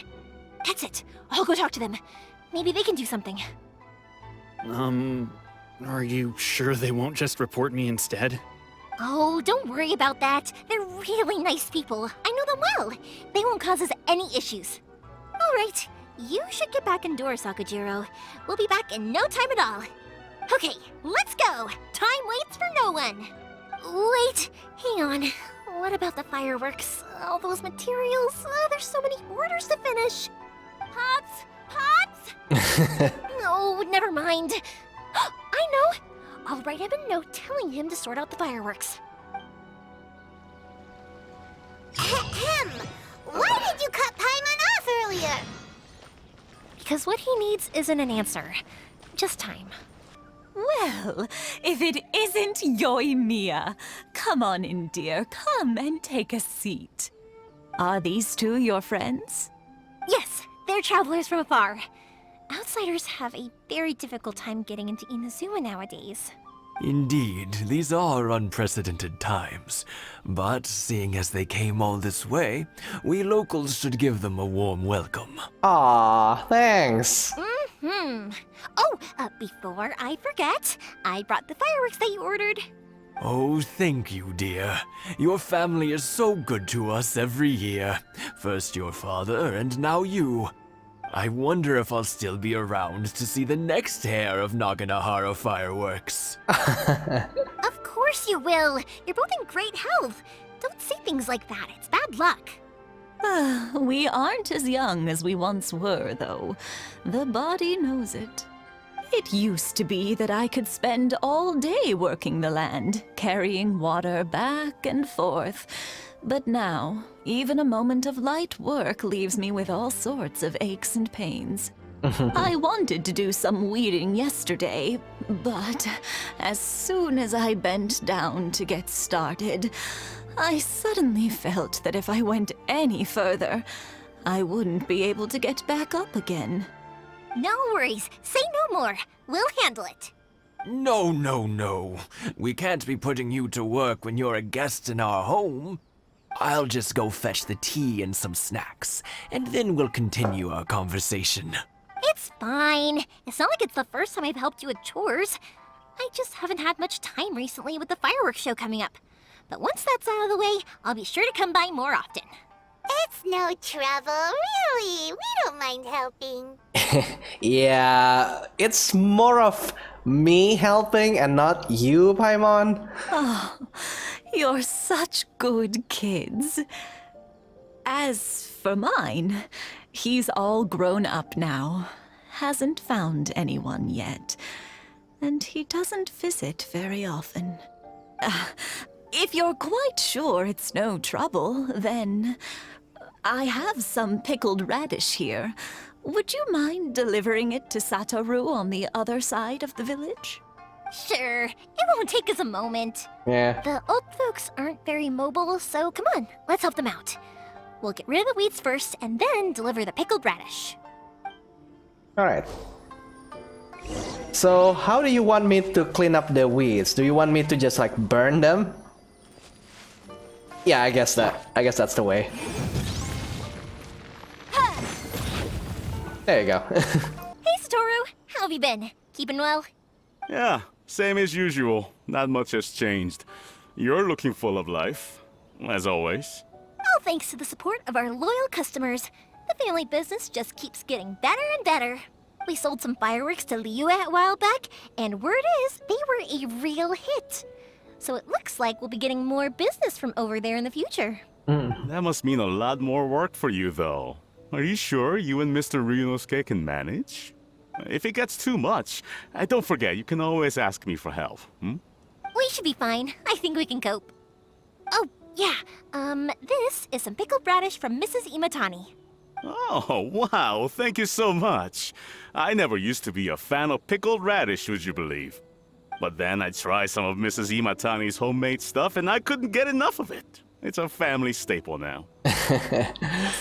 That's it. I'll go talk to them. Maybe they can do something. Are you sure they won't just report me instead? Oh, don't worry about that. They're really nice people. I know them well. They won't cause us any issues. All right. You should get back indoors, Sakajiro. We'll be back in no time at all. Okay, let's go. Time waits for no one. Wait, hang on. What about the fireworks? All those materials? There's so many orders to finish. Pops? Pops? No, never mind. I know. I'll write him a note telling him to sort out the fireworks. Ahem. Why did you cut Paimon off earlier? Because what he needs isn't an answer, just time. Well, if it isn't Yoimiya. Come on in, dear. Come and take a seat. Are these two your friends? Yes, they're travelers from afar. Outsiders have a very difficult time getting into Inazuma nowadays. Indeed, these are unprecedented times. But seeing as they came all this way, we locals should give them a warm welcome. Aw, thanks. Oh, before I forget, I brought the fireworks that you ordered. Oh, thank you, dear. Your family is so good to us every year. First your father, and now you. I wonder if I'll still be around to see the next hair of Naganohara fireworks. Of course you will. You're both in great health. Don't say things like that. It's bad luck. We aren't as young as we once were, though. The body knows it. It used to be that I could spend all day working the land, carrying water back and forth. But now, even a moment of light work leaves me with all sorts of aches and pains. I wanted to do some weeding yesterday, but as soon as I bent down to get started, I suddenly felt that if I went any further, I wouldn't be able to get back up again. No worries. Say no more. We'll handle it. No, no, no. We can't be putting you to work when you're a guest in our home. I'll just go fetch the tea and some snacks, and then we'll continue our conversation. It's fine. It's not like it's the first time I've helped you with chores. I just haven't had much time recently with the fireworks show coming up. But once that's out of the way, I'll be sure to come by more often. It's No trouble, really. We don't mind helping. Yeah, it's more of me helping and not you, Paimon. Oh, you're such good kids. As for mine, he's all grown up now. Hasn't found anyone yet. And he doesn't visit very often. If you're quite sure it's no trouble, then I have some pickled radish here. Would you mind delivering it to Satoru on the other side of the village? Sure, it won't take us a moment. Yeah. The old folks aren't very mobile, so come on, let's help them out. We'll get rid of the weeds first and then deliver the pickled radish. Alright. So, how do you want me to clean up the weeds? Do you want me to just like burn them? Yeah, I guess that's the way. There you go. Hey, Satoru, how have you been? Keeping well? Yeah, same as usual. Not much has changed. You're looking full of life, as always. All thanks to the support of our loyal customers. The family business just keeps getting better and better. We sold some fireworks to Liu a while back, and word is they were a real hit. So it looks like we'll be getting more business from over there in the future. That must mean a lot more work for you, though. Are you sure you and Mr. Ryunosuke can manage? If it gets too much, don't forget, you can always ask me for help, We should be fine. I think we can cope. Oh, yeah. This is some pickled radish from Mrs. Imatani. Oh, wow, thank you so much. I never used to be a fan of pickled radish, would you believe? But then I tried some of Mrs. Imatani's homemade stuff and I couldn't get enough of it. It's a family staple now.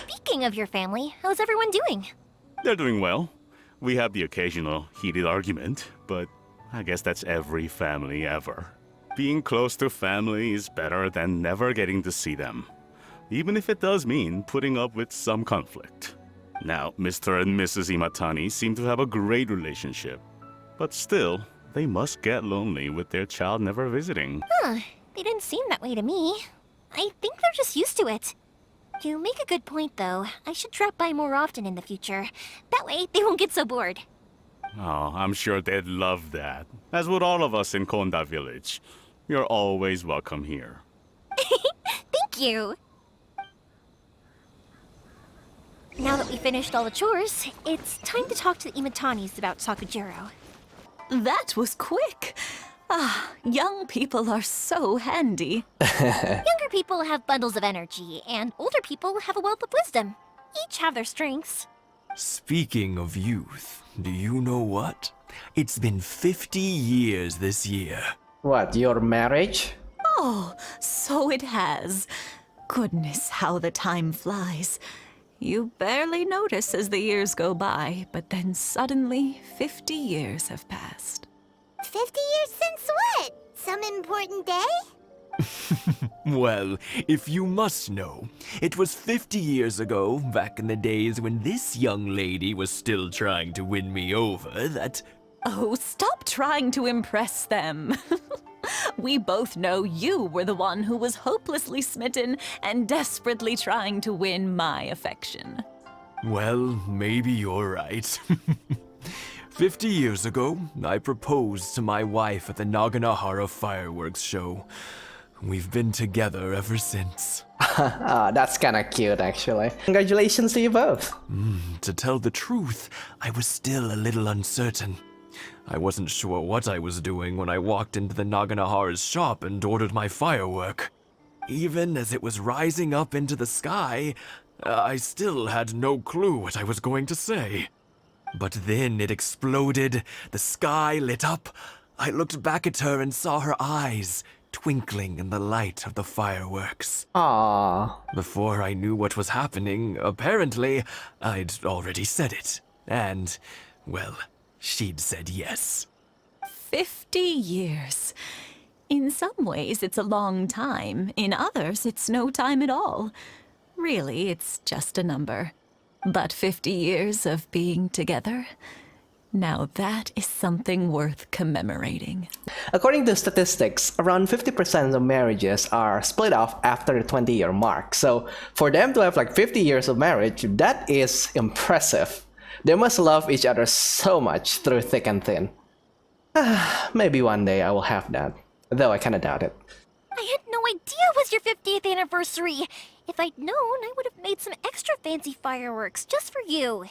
Speaking of your family, how's everyone doing? They're doing well. We have the occasional heated argument, but I guess that's every family ever. Being close to family is better than never getting to see them, even if it does mean putting up with some conflict. Now, Mr. and Mrs. Imatani seem to have a great relationship, but still, they must get lonely with their child never visiting. Huh, they didn't seem that way to me. I think they're just used to it. You make a good point, though. I should drop by more often in the future. That way, they won't get so bored. Oh, I'm sure they'd love that, as would all of us in Konda Village. You're always welcome here. Thank you! Now that we finished all the chores, it's time to talk to the Imatanis about Sakujiro. That was quick. Ah, young people are so handy. Younger people have bundles of energy, and older people have a wealth of wisdom. Each have their strengths. Speaking of youth, do you know what? It's been 50 years this year. What, your marriage? Oh, so it has. Goodness, how the time flies. You barely notice as the years go by, but then suddenly 50 years have passed. 50 years since what? Some important day? Well, if you must know, it was 50 years ago, back in the days when this young lady was still trying to win me over, that... Oh, stop trying to impress them. We both know you were the one who was hopelessly smitten and desperately trying to win my affection. Well, maybe you're right. 50 years ago, I proposed to my wife at the Naganahara fireworks show. We've been together ever since. That's kinda cute, actually. Congratulations to you both. To tell the truth, I was still a little uncertain. I wasn't sure what I was doing when I walked into the Naganahara's shop and ordered my firework. Even as it was rising up into the sky, I still had no clue what I was going to say. But then it exploded, the sky lit up. I looked back at her and saw her eyes twinkling in the light of the fireworks. Aww. Before I knew what was happening, apparently, I'd already said it. And, well, she'd said yes. 50 years. In some ways, it's a long time. In others, it's no time at all. Really, it's just a number. But 50 years of being together, Now that is something worth commemorating. According to statistics, around 50% of marriages are split off after the 20-year mark. So for them to have like 50 years of marriage, that is impressive. They must love each other so much through thick and thin. Maybe one day I will have that, though I kinda doubt it. I had no idea it was your 50th anniversary. If I'd known, I would have made some extra fancy fireworks just for you.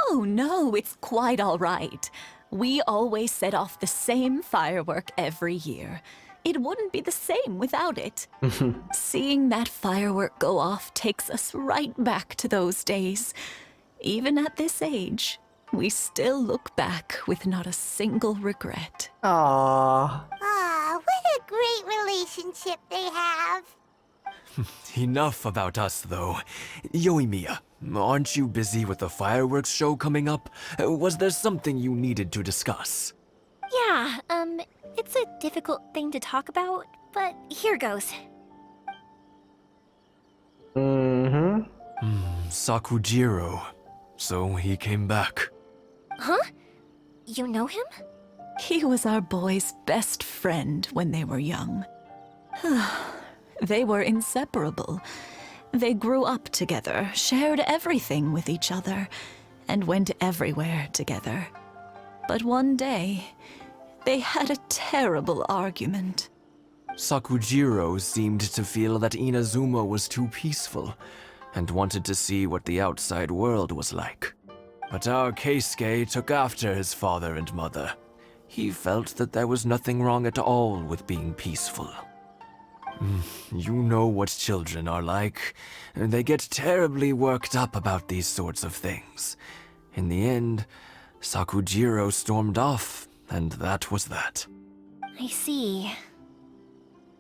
Oh no, it's quite all right. We always set off the same firework every year. It wouldn't be the same without it. Seeing that firework go off takes us right back to those days. Even at this age, we still look back with not a single regret. Aww. Ah, what a great relationship they have. Enough about us, though. Yoimiya, aren't you busy with the fireworks show coming up? Was there something you needed to discuss? Yeah, it's a difficult thing to talk about, but here goes. Sakujiro. So he came back. Huh? You know him? He was our boy's best friend when they were young. They were inseparable. They grew up together, shared everything with each other, and went everywhere together. But one day, they had a terrible argument. Sakujiro seemed to feel that Inazuma was too peaceful, and wanted to see what the outside world was like. But our Keisuke took after his father and mother. He felt that there was nothing wrong at all with being peaceful. You know what children are like. They get terribly worked up about these sorts of things. In the end, Sakujiro stormed off, and that was that. I see.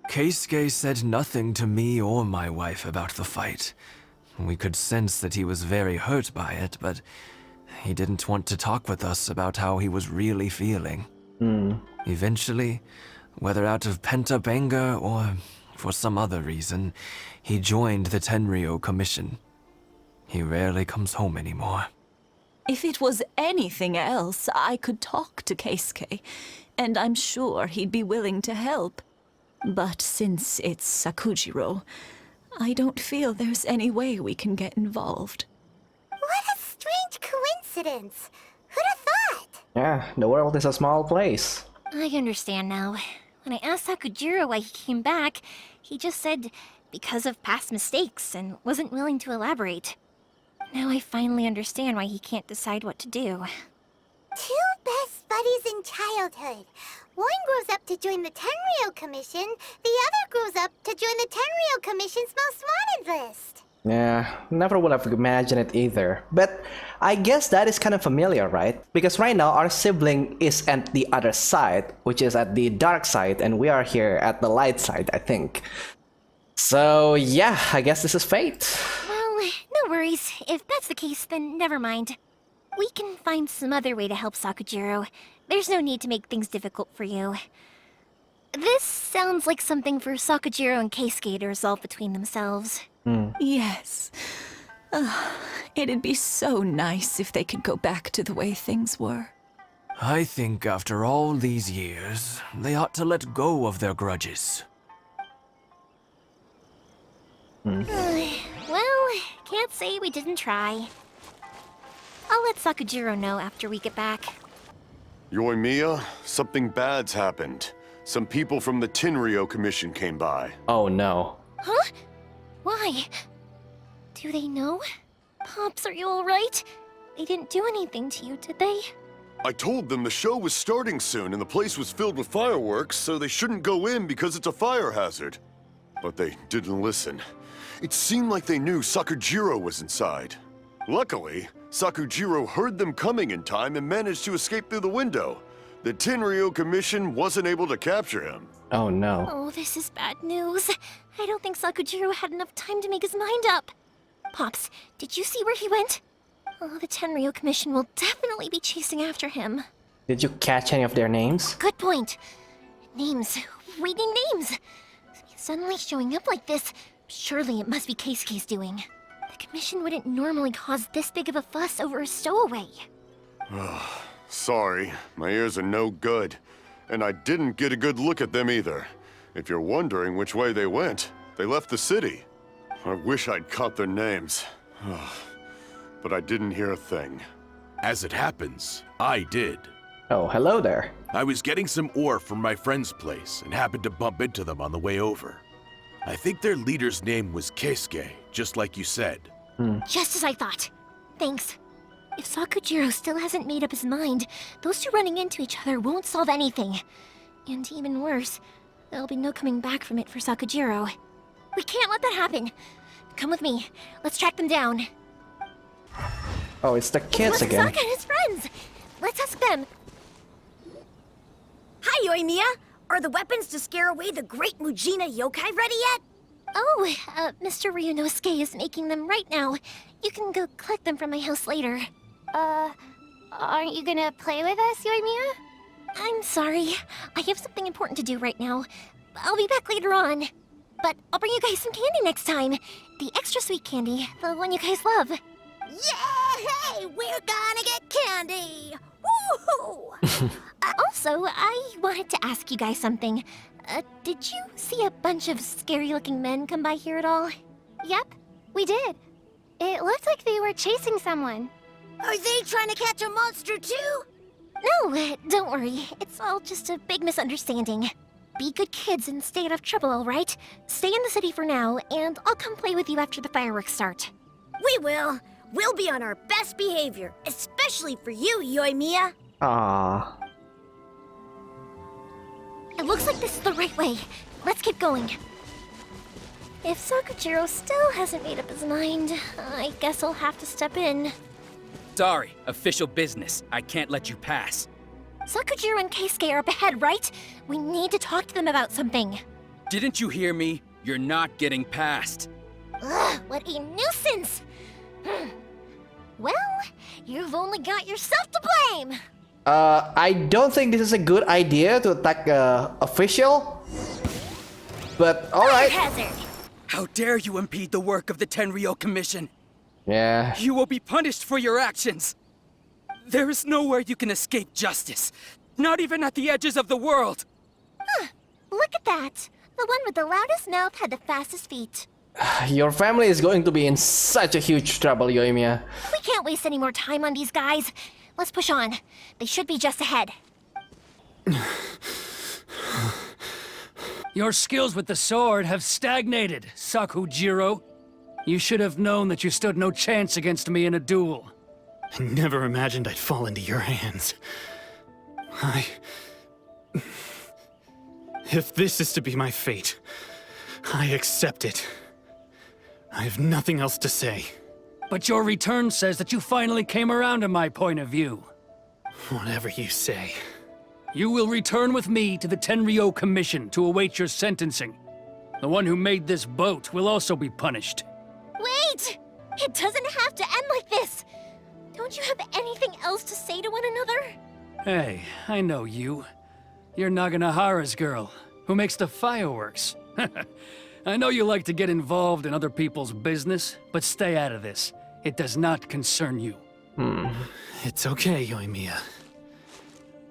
Keisuke said nothing to me or my wife about the fight. We could sense that he was very hurt by it, but he didn't want to talk with us about how he was really feeling. Eventually, whether out of pent-up anger or for some other reason, he joined the Tenryou Commission. He rarely comes home anymore. If it was anything else, I could talk to Keisuke, and I'm sure he'd be willing to help. But since it's Sakujiro, I don't feel there's any way we can get involved. What a strange coincidence. Who'd have thought? Yeah, the world is a small place. I understand now. When I asked Sakujiro why he came back, he just said because of past mistakes and wasn't willing to elaborate. Now I finally understand why he can't decide what to do. Two best buddies in childhood. One grows up to join the Tenryou Commission, the other grows up to join the Tenryou Commission's most wanted list. Yeah, never would have imagined it either. But I guess that is kind of familiar, right? Because right now our sibling is at the other side, which is at the dark side, and we are here at the light side, I think. So yeah, I guess this is fate. Well, no worries. If that's the case, then never mind. We can find some other way to help Sakujiro. There's no need to make things difficult for you. This sounds like something for Sakujiro and Keisuke to resolve between themselves. Yes. It'd be so nice if they could go back to the way things were. I think after all these years, they ought to let go of their grudges. Well, can't say we didn't try. I'll let Sakujiro know after we get back. Yoimiya, something bad's happened. Some people from the Tenryou Commission came by. Oh no. Huh? Why? Do they know? Pops, are you alright? They didn't do anything to you, did they? I told them the show was starting soon and the place was filled with fireworks, so they shouldn't go in because it's a fire hazard. But they didn't listen. It seemed like they knew Sakujiro was inside. Luckily, Sakujiro heard them coming in time and managed to escape through the window. The Tenryou Commission wasn't able to capture him. Oh no. Oh, this is bad news. I don't think Sakujiro had enough time to make his mind up. Pops, did you see where he went? Oh, the Tenryou Commission will definitely be chasing after him. Did you catch any of their names? Good point. Names. Reading names. Suddenly showing up like this, surely it must be Keisuke's doing. The Commission wouldn't normally cause this big of a fuss over a stowaway. Sorry, my ears are no good. And I didn't get a good look at them either. If you're wondering which way they went, they left the city. I wish I'd caught their names. But I didn't hear a thing. As it happens, I did. Oh, hello there. I was getting some ore from my friend's place and happened to bump into them on the way over. I think their leader's name was Keisuke, just like you said. Just as I thought. Thanks. If Sakujiro still hasn't made up his mind, those two running into each other won't solve anything. And even worse, there'll be no coming back from it for Sakujiro. We can't let that happen. Come with me. Let's track them down. Oh, it's the kids again. Saka and his friends. Let's ask them. Hi, Yoimiya! Are the weapons to scare away the great Mujina yokai ready yet? Oh, Mr. Ryunosuke is making them right now. You can go collect them from my house later. Aren't you gonna play with us, Yoimiya? I'm sorry. I have something important to do right now. I'll be back later on. But I'll bring you guys some candy next time. The extra sweet candy, the one you guys love. Yay! We're gonna get candy! Woohoo! Also, I wanted to ask you guys something. Did you see a bunch of scary-looking men come by here at all? Yep, we did. It looked like they were chasing someone. Are they trying to catch a monster too? No, don't worry. It's all just a big misunderstanding. Be good kids and stay out of trouble, all right? Stay in the city for now, and I'll come play with you after the fireworks start. We will. We'll be on our best behavior, especially for you, Yoimiya. Ah. It looks like this is the right way. Let's keep going. If Sakujiro still hasn't made up his mind, I guess I'll have to step in. Sorry, official business. I can't let you pass. Sakujiro and Keisuke are up ahead, right? We need to talk to them about something. Didn't you hear me? You're not getting past. Ugh, what a nuisance! Well, you've only got yourself to blame! I don't think this is a good idea to attack official. But alright. Hazard! How dare you impede the work of the Tenryou Commission? Yeah. You will be punished for your actions. There is nowhere you can escape justice. Not even at the edges of the world. Huh, look at that. The one with the loudest mouth had the fastest feet. Your family is going to be in such a huge trouble, Yoimiya. We can't waste any more time on these guys. Let's push on. They should be just ahead. Your skills with the sword have stagnated, Sakujiro. You should have known that you stood no chance against me in a duel. I never imagined I'd fall into your hands. If this is to be my fate, I accept it. I have nothing else to say. But your return says that you finally came around to my point of view. Whatever you say. You will return with me to the Tenryou Commission to await your sentencing. The one who made this boat will also be punished. Wait! It doesn't have to end like this! Don't you have anything else to say to one another? Hey, I know you. You're Naganahara's girl, who makes the fireworks. I know you like to get involved in other people's business, but stay out of this. It does not concern you. It's okay, Yoimiya.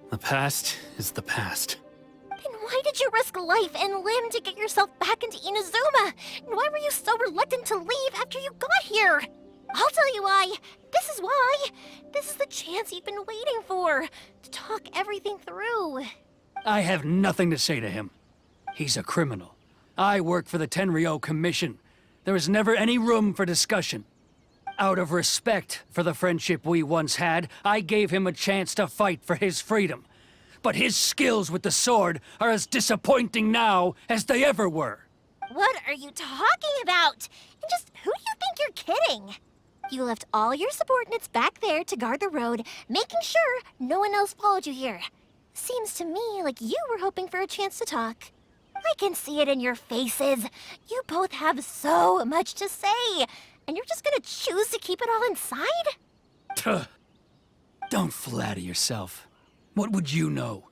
The past is the past. Then why did you risk life and limb to get yourself back into Inazuma? And why were you so reluctant to leave after you got here? I'll tell you why. This is why. This is the chance you've been waiting for, to talk everything through. I have nothing to say to him. He's a criminal. I work for the Tenryou Commission. There is never any room for discussion. Out of respect for the friendship we once had, I gave him a chance to fight for his freedom. But his skills with the sword are as disappointing now as they ever were. What are you talking about? And just who do you think you're kidding? You left all your subordinates back there to guard the road, making sure no one else followed you here. Seems to me like you were hoping for a chance to talk. I can see it in your faces. You both have so much to say, and you're just gonna choose to keep it all inside? Tuh. Don't flatter yourself. What would you know?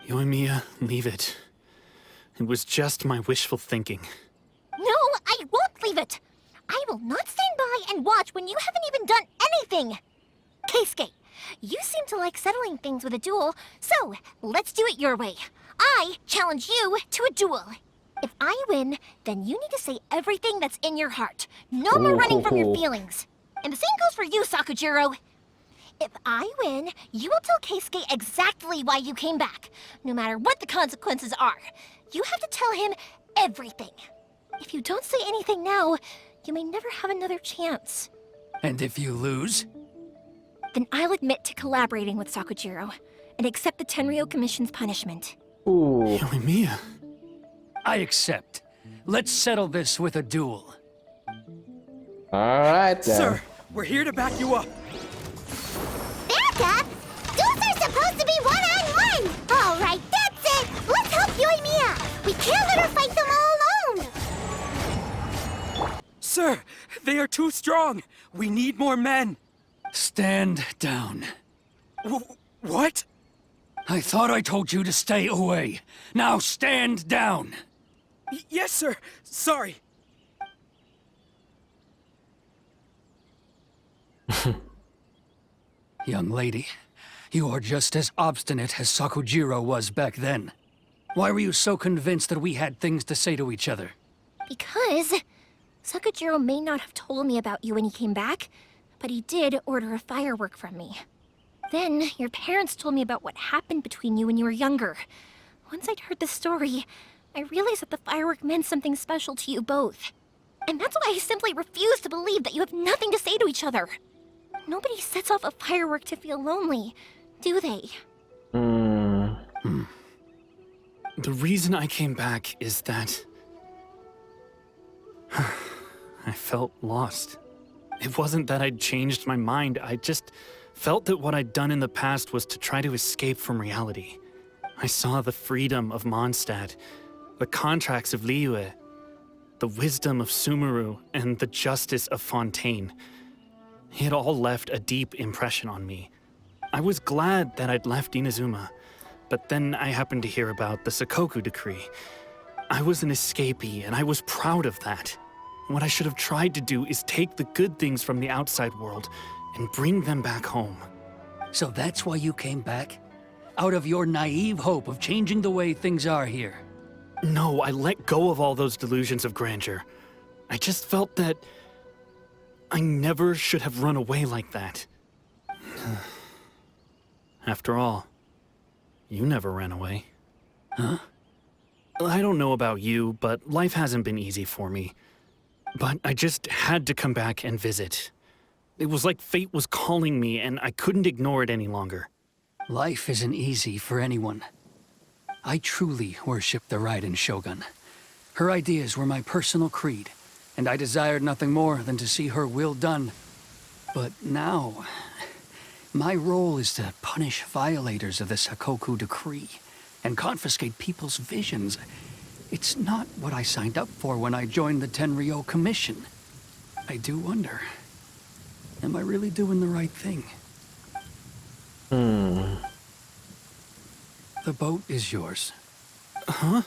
Yoimiya, leave it. It was just my wishful thinking. No, I won't leave it. I will not stand by and watch when you haven't even done anything. Keisuke, you seem to like settling things with a duel, so let's do it your way. I challenge you to a duel. If I win, then you need to say everything that's in your heart. No more running from your feelings. And the same goes for you, Sakujiro. If I win, you will tell Keisuke exactly why you came back, no matter what the consequences are. You have to tell him everything. If you don't say anything now, you may never have another chance. And if you lose? Then I'll admit to collaborating with Sakujiro and accept the Tenryou Commission's punishment. Ooh. Yoimiya. I accept. Let's settle this with a duel. Alright then. Sir, we're here to back you up. Back up? Duels are supposed to be one-on-one! All right, that's it! Let's help Yoimiya! We can't let her fight them all alone! Sir, they are too strong. We need more men. Stand down. What? I thought I told you to stay away. Now stand down. Yes, sir. Sorry. Young lady, you are just as obstinate as Sakujiro was back then. Why were you so convinced that we had things to say to each other? Because Sakujiro may not have told me about you when he came back, but he did order a firework from me. Then your parents told me about what happened between you when you were younger. Once I'd heard the story, I realized that the firework meant something special to you both. And that's why I simply refuse to believe that you have nothing to say to each other. Nobody sets off a firework to feel lonely, do they? The reason I came back is that I felt lost. It wasn't that I'd changed my mind, I just felt that what I'd done in the past was to try to escape from reality. I saw the freedom of Mondstadt, the contracts of Liyue, the wisdom of Sumeru, and the justice of Fontaine. It all left a deep impression on me. I was glad that I'd left Inazuma, but then I happened to hear about the Sakoku decree. I was an escapee, and I was proud of that. What I should have tried to do is take the good things from the outside world and bring them back home. So that's why you came back? Out of your naive hope of changing the way things are here? No, I let go of all those delusions of grandeur. I just felt that I never should have run away like that. After all, you never ran away. Huh? I don't know about you, but life hasn't been easy for me. But I just had to come back and visit. It was like fate was calling me, and I couldn't ignore it any longer. Life isn't easy for anyone. I truly worship the Raiden Shogun. Her ideas were my personal creed, and I desired nothing more than to see her will done. But now, my role is to punish violators of the Sakoku decree and confiscate people's visions. It's not what I signed up for when I joined the Tenryou Commission. I do wonder, am I really doing the right thing? The boat is yours. Huh?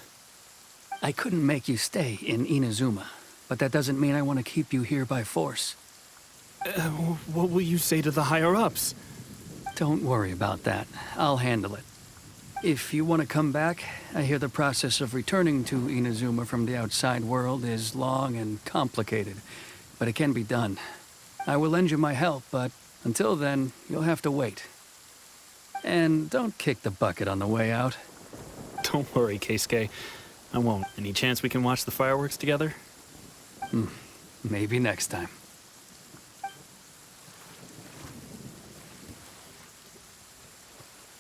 I couldn't make you stay in Inazuma, but that doesn't mean I want to keep you here by force. What will you say to the higher-ups? Don't worry about that. I'll handle it. If you want to come back, I hear the process of returning to Inazuma from the outside world is long and complicated, but it can be done. I will lend you my help, but until then, you'll have to wait. And don't kick the bucket on the way out. Don't worry, Keisuke. I won't. Any chance we can watch the fireworks together? Maybe next time.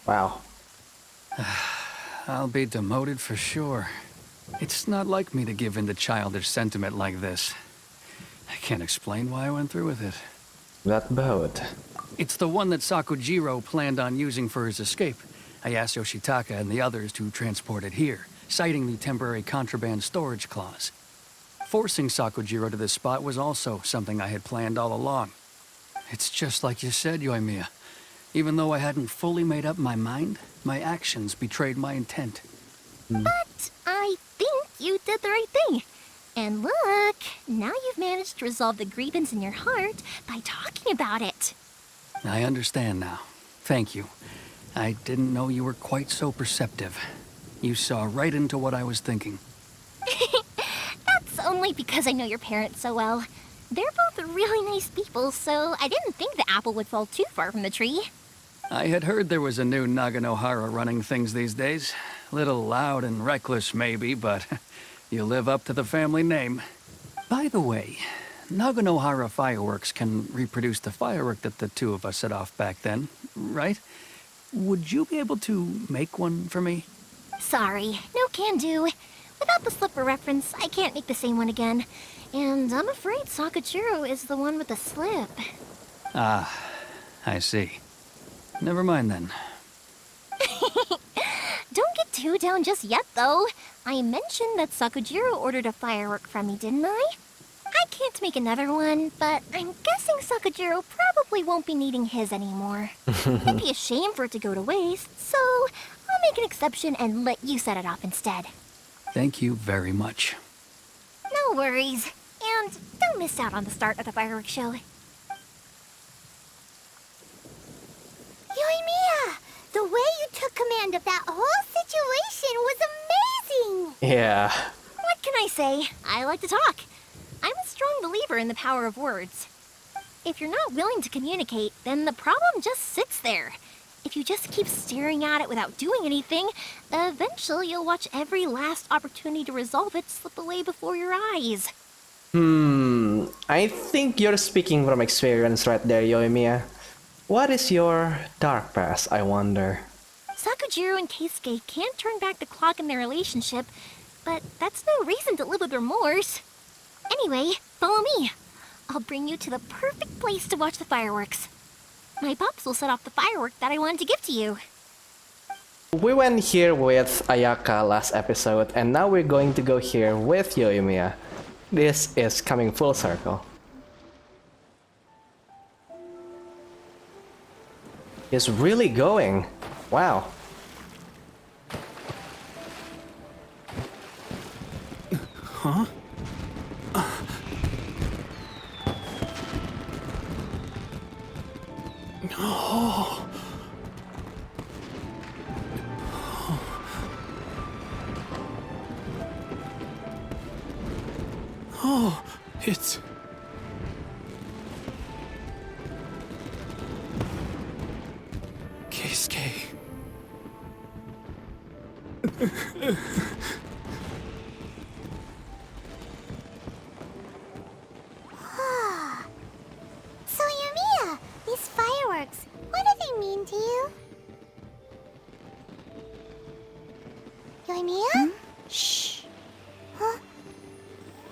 Wow. I'll be demoted for sure. It's not like me to give in to childish sentiment like this. I can't explain why I went through with it. That boat. It's the one that Sakujiro planned on using for his escape. I asked Yoshitaka and the others to transport it here, citing the temporary contraband storage clause. Forcing Sakujiro to this spot was also something I had planned all along. It's just like you said, Yoimiya. Even though I hadn't fully made up my mind, my actions betrayed my intent. But I think you did the right thing. And look, now you've managed to resolve the grievance in your heart by talking about it. I understand now. Thank you. I didn't know you were quite so perceptive. You saw right into what I was thinking. That's only because I know your parents so well. They're both really nice people, so I didn't think the apple would fall too far from the tree. I had heard there was a new Naganohara running things these days. Little loud and reckless, maybe, but you live up to the family name. By the way, Naganohara fireworks can reproduce the firework that the two of us set off back then, right? Would you be able to make one for me? Sorry, no can do. Without the slipper reference, I can't make the same one again. And I'm afraid Sakajiro is the one with the slip. Ah, I see. Never mind then. Don't get too down just yet, though. I mentioned that Sakajiro ordered a firework from me, didn't I? I can't make another one, but I'm guessing Sakajiro probably won't be needing his anymore. It'd be a shame for it to go to waste, so I'll make an exception and let you set it off instead. Thank you very much. No worries. And don't miss out on the start of the fireworks show. Yoimiya! The way you took command of that whole situation was amazing! Yeah. What can I say? I like to talk. I'm a strong believer in the power of words. If you're not willing to communicate, then the problem just sits there. If you just keep staring at it without doing anything, eventually you'll watch every last opportunity to resolve it slip away before your eyes. I think you're speaking from experience right there, Yoimiya. What is your dark past, I wonder? Sakujiro and Keisuke can't turn back the clock in their relationship, but that's no reason to live with remorse. Anyway, follow me. I'll bring you to the perfect place to watch the fireworks. My pops will set off the firework that I wanted to give to you. We went here with Ayaka last episode, and now we're going to go here with Yoimiya. This is coming full circle. It's really going. Wow. Huh? Oh. Oh, it's... Keisuke. So, Yoimiya, these fireworks, what do they mean to you? Yoimiya? Shh. Huh?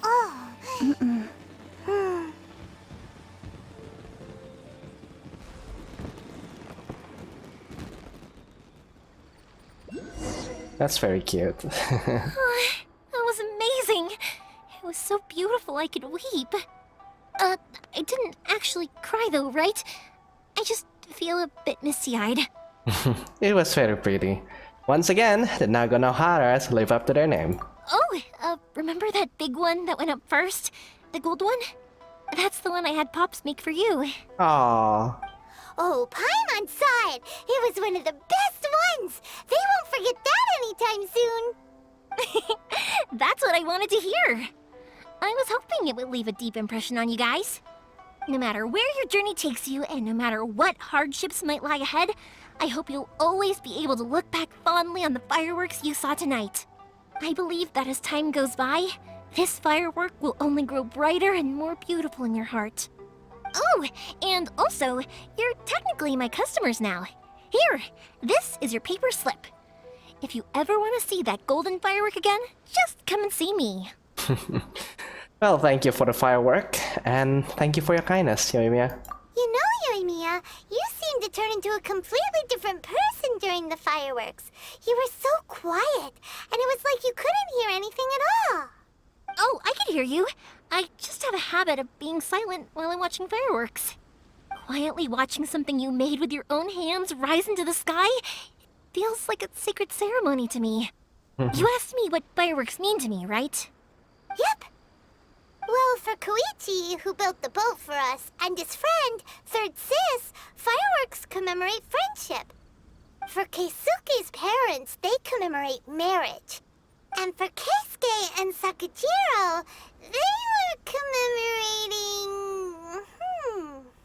Oh. That's very cute. That was amazing. It was so beautiful I could weep. I didn't actually cry though, right? I just feel a bit misty-eyed. It was very pretty. Once again, the Naganoharas live up to their name. Oh, remember that big one that went up first? The gold one? That's the one I had Pops make for you. Aww. Oh, Paimon saw it! It was one of the best ones! They won't forget that anytime soon! That's what I wanted to hear. I was hoping it would leave a deep impression on you guys. No matter where your journey takes you, and no matter what hardships might lie ahead, I hope you'll always be able to look back fondly on the fireworks you saw tonight. I believe that as time goes by, this firework will only grow brighter and more beautiful in your heart. Oh, and also, you're technically my customers now. Here, this is your paper slip. If you ever want to see that golden firework again, just come and see me. Well, thank you for the firework, and thank you for your kindness, Yoimiya. You know, Yoimiya, you seemed to turn into a completely different person during the fireworks. You were so quiet, and it was like you couldn't hear anything at all. Oh, I can hear you. I just have a habit of being silent while I'm watching fireworks. Quietly watching something you made with your own hands rise into the sky feels like a sacred ceremony to me. You asked me what fireworks mean to me, right? Yep. Well, for Koichi, who built the boat for us, and his friend, Third Sis, Fireworks commemorate friendship. For Keisuke's parents, they commemorate marriage. And for Keisuke and Sakajiro, they were commemorating...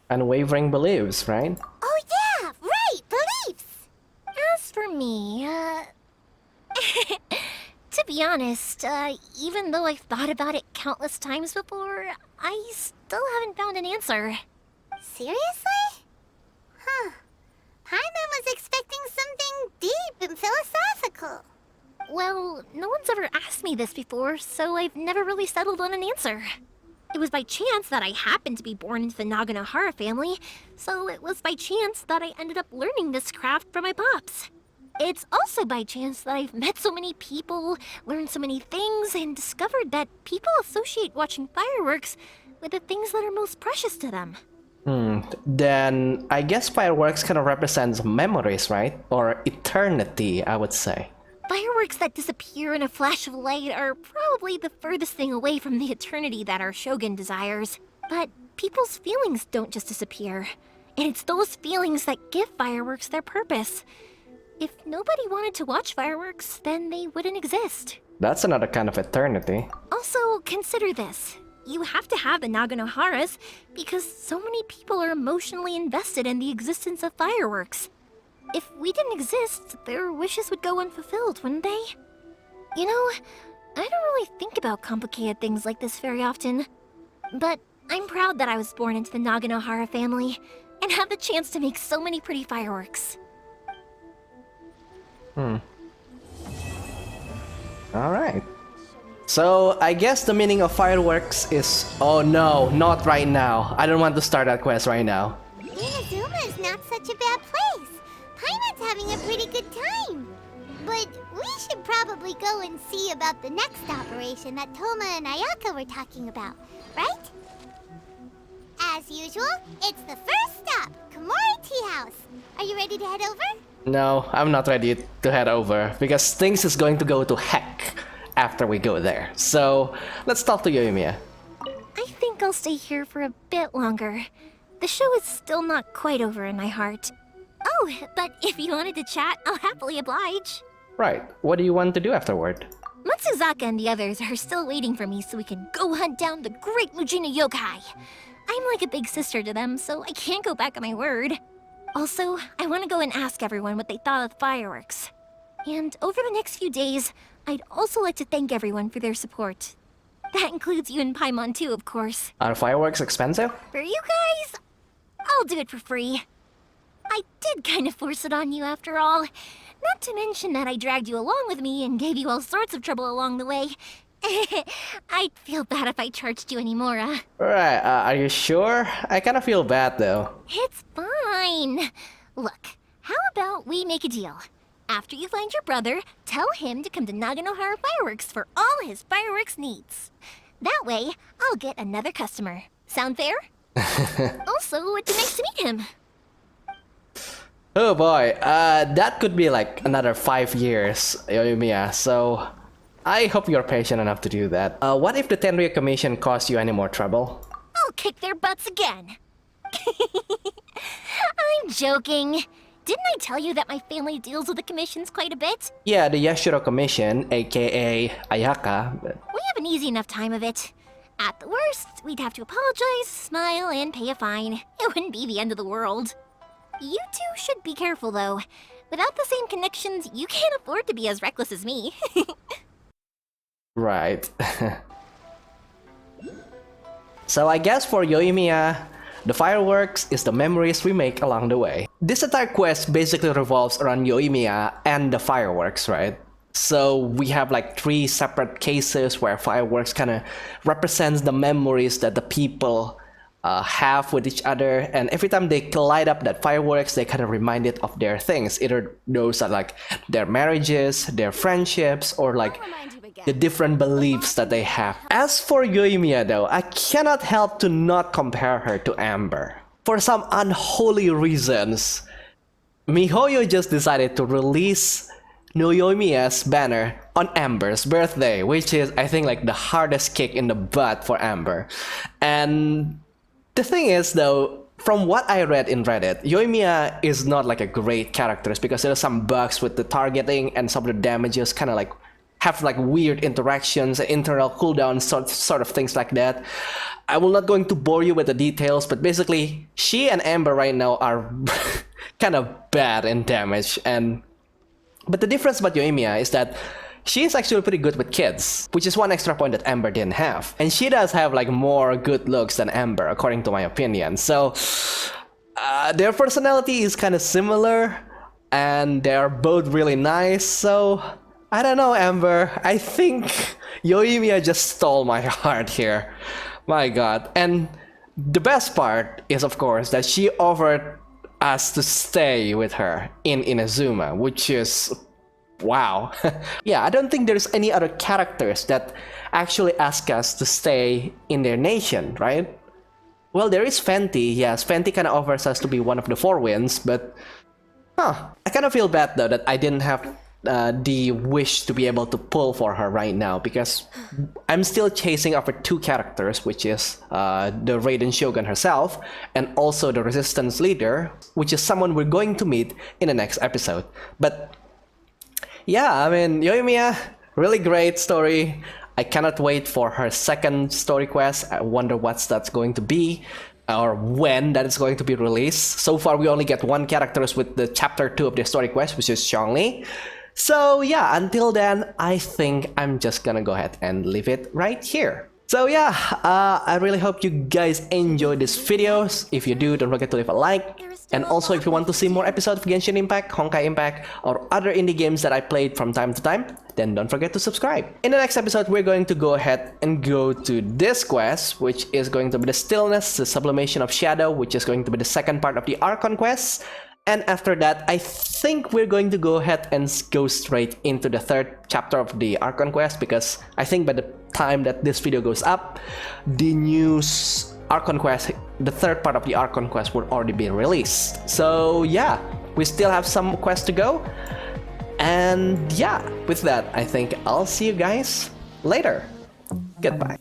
Unwavering beliefs, right? Oh yeah, right, beliefs! As for me, to be honest, even though I've thought about it countless times before, I still haven't found an answer. Seriously? Huh. Paimon was expecting something deep and philosophical. Well, no one's ever asked me this before, so I've never really settled on an answer. It was by chance that I happened to be born into the Naganohara family, so it was by chance that I ended up learning this craft from my pops. It's also by chance that I've met so many people, learned so many things, and discovered that people associate watching fireworks with the things that are most precious to them. Then I guess fireworks kind of represents memories, right? Or eternity, I would say. Fireworks that disappear in a flash of light are probably the furthest thing away from the eternity that our shogun desires. But people's feelings don't just disappear. And it's those feelings that give fireworks their purpose. If nobody wanted to watch fireworks, then they wouldn't exist. That's another kind of eternity. Also, consider this. You have to have the Naganoharas because so many people are emotionally invested in the existence of fireworks. If we didn't exist, their wishes would go unfulfilled, wouldn't they? You know, I don't really think about complicated things like this very often. But I'm proud that I was born into the Naganohara family and have the chance to make so many pretty fireworks. Alright. So, I guess the meaning of fireworks is... Oh no, not right now. I don't want to start that quest right now. Inazuma is not such a bad place. Paimon's having a pretty good time. But we should probably go and see about the next operation that Toma and Ayaka were talking about, right? As usual, it's the first stop, Komori Tea House. Are you ready to head over? No, I'm not ready to head over because things is going to go to heck after we go there. So, let's talk to Yoimiya. I think I'll stay here for a bit longer. The show is still not quite over in my heart. Oh, but if you wanted to chat, I'll happily oblige. Right, what do you want to do afterward? Matsuzaka and the others are still waiting for me so we can go hunt down the great Mujina yokai. I'm like a big sister to them, so I can't go back on my word. Also, I want to go and ask everyone what they thought of the fireworks. And over the next few days, I'd also like to thank everyone for their support. That includes you and Paimon too, of course. Are fireworks expensive? For you guys, I'll do it for free. I did kind of force it on you after all. Not to mention that I dragged you along with me and gave you all sorts of trouble along the way. I'd feel bad if I charged you anymore, Right, are you sure? I kinda feel bad though. It's fine. Look, how about we make a deal? After you find your brother, tell him to come to Naganohara Fireworks for all his fireworks needs. That way, I'll get another customer. Sound fair? Also, it'd be nice to meet him. Oh boy, that could be like another 5 years, Yoimiya, so I hope you're patient enough to do that. What if the Tenryou Commission caused you any more trouble? I'll kick their butts again. I'm joking. Didn't I tell you that my family deals with the commissions quite a bit? Yeah, the Yashiro Commission, aka Ayaka. We have an easy enough time of it. At the worst, we'd have to apologize, smile, and pay a fine. It wouldn't be the end of the world. You two should be careful, though. Without the same connections, you can't afford to be as reckless as me. Right. So I guess for Yoimiya, the fireworks is the memories we make along the way. This entire quest basically revolves around Yoimiya and the fireworks, right? So we have like 3 separate cases where fireworks kind of represents the memories that the people have with each other, and every time they light up that fireworks, they kind of reminded of their things. Either those are like their marriages, their friendships, or like the different beliefs that they have. As for Yoimiya though, I cannot help to not compare her to Amber. For some unholy reasons, MiHoYo just decided to release Yoimiya's banner on Amber's birthday, which is, I think, like the hardest kick in the butt for Amber. And the thing is though, from what I read in Reddit, Yoimiya is not like a great character because there are some bugs with the targeting and some of the damages kind of like have like weird interactions and internal cooldowns, sort of things like that. I will not going to bore you with the details, but basically she and Amber right now are kind of bad in damage. But the difference about Yoimiya is that she is actually pretty good with kids, which is one extra point that Amber didn't have. And she does have like more good looks than Amber, according to my opinion. So their personality is kind of similar and they're both really nice. So I don't know, Amber. I think Yoimiya just stole my heart here. My god. And the best part is, of course, that she offered us to stay with her in Inazuma, which is wow. Yeah, I don't think there's any other characters that actually ask us to stay in their nation, right? Well, there is Fenty. Yes, Fenty kind of offers us to be one of the 4 winds, but I kind of feel bad though that I didn't have the wish to be able to pull for her right now, because I'm still chasing after 2 characters, which is the Raiden Shogun herself and also the Resistance leader, which is someone we're going to meet in the next episode. But yeah, I mean, Yoimiya, really great story. I cannot wait for her second story quest. I wonder what that's going to be, or when that is going to be released. So far, we only get 1 character with the chapter 2 of the story quest, which is Zhongli. So yeah, until then, I think I'm just gonna go ahead and leave it right here. So yeah, I really hope you guys enjoyed this video. If you do, don't forget to leave a like. And also, if you want to see more episodes of Genshin Impact, Honkai Impact, or other indie games that I played from time to time, then don't forget to subscribe. In the next episode, we're going to go ahead and go to this quest, which is going to be the Stillness, the Sublimation of Shadow, which is going to be the second part of the Archon quest. And after that, I think we're going to go ahead and go straight into the 3rd chapter of the Archon quest, because I think by the time that this video goes up, the new Archon quest, the 3rd part of the Archon quest, would already be released. So yeah, we still have some quests to go. And yeah, with that, I think I'll see you guys later. Goodbye.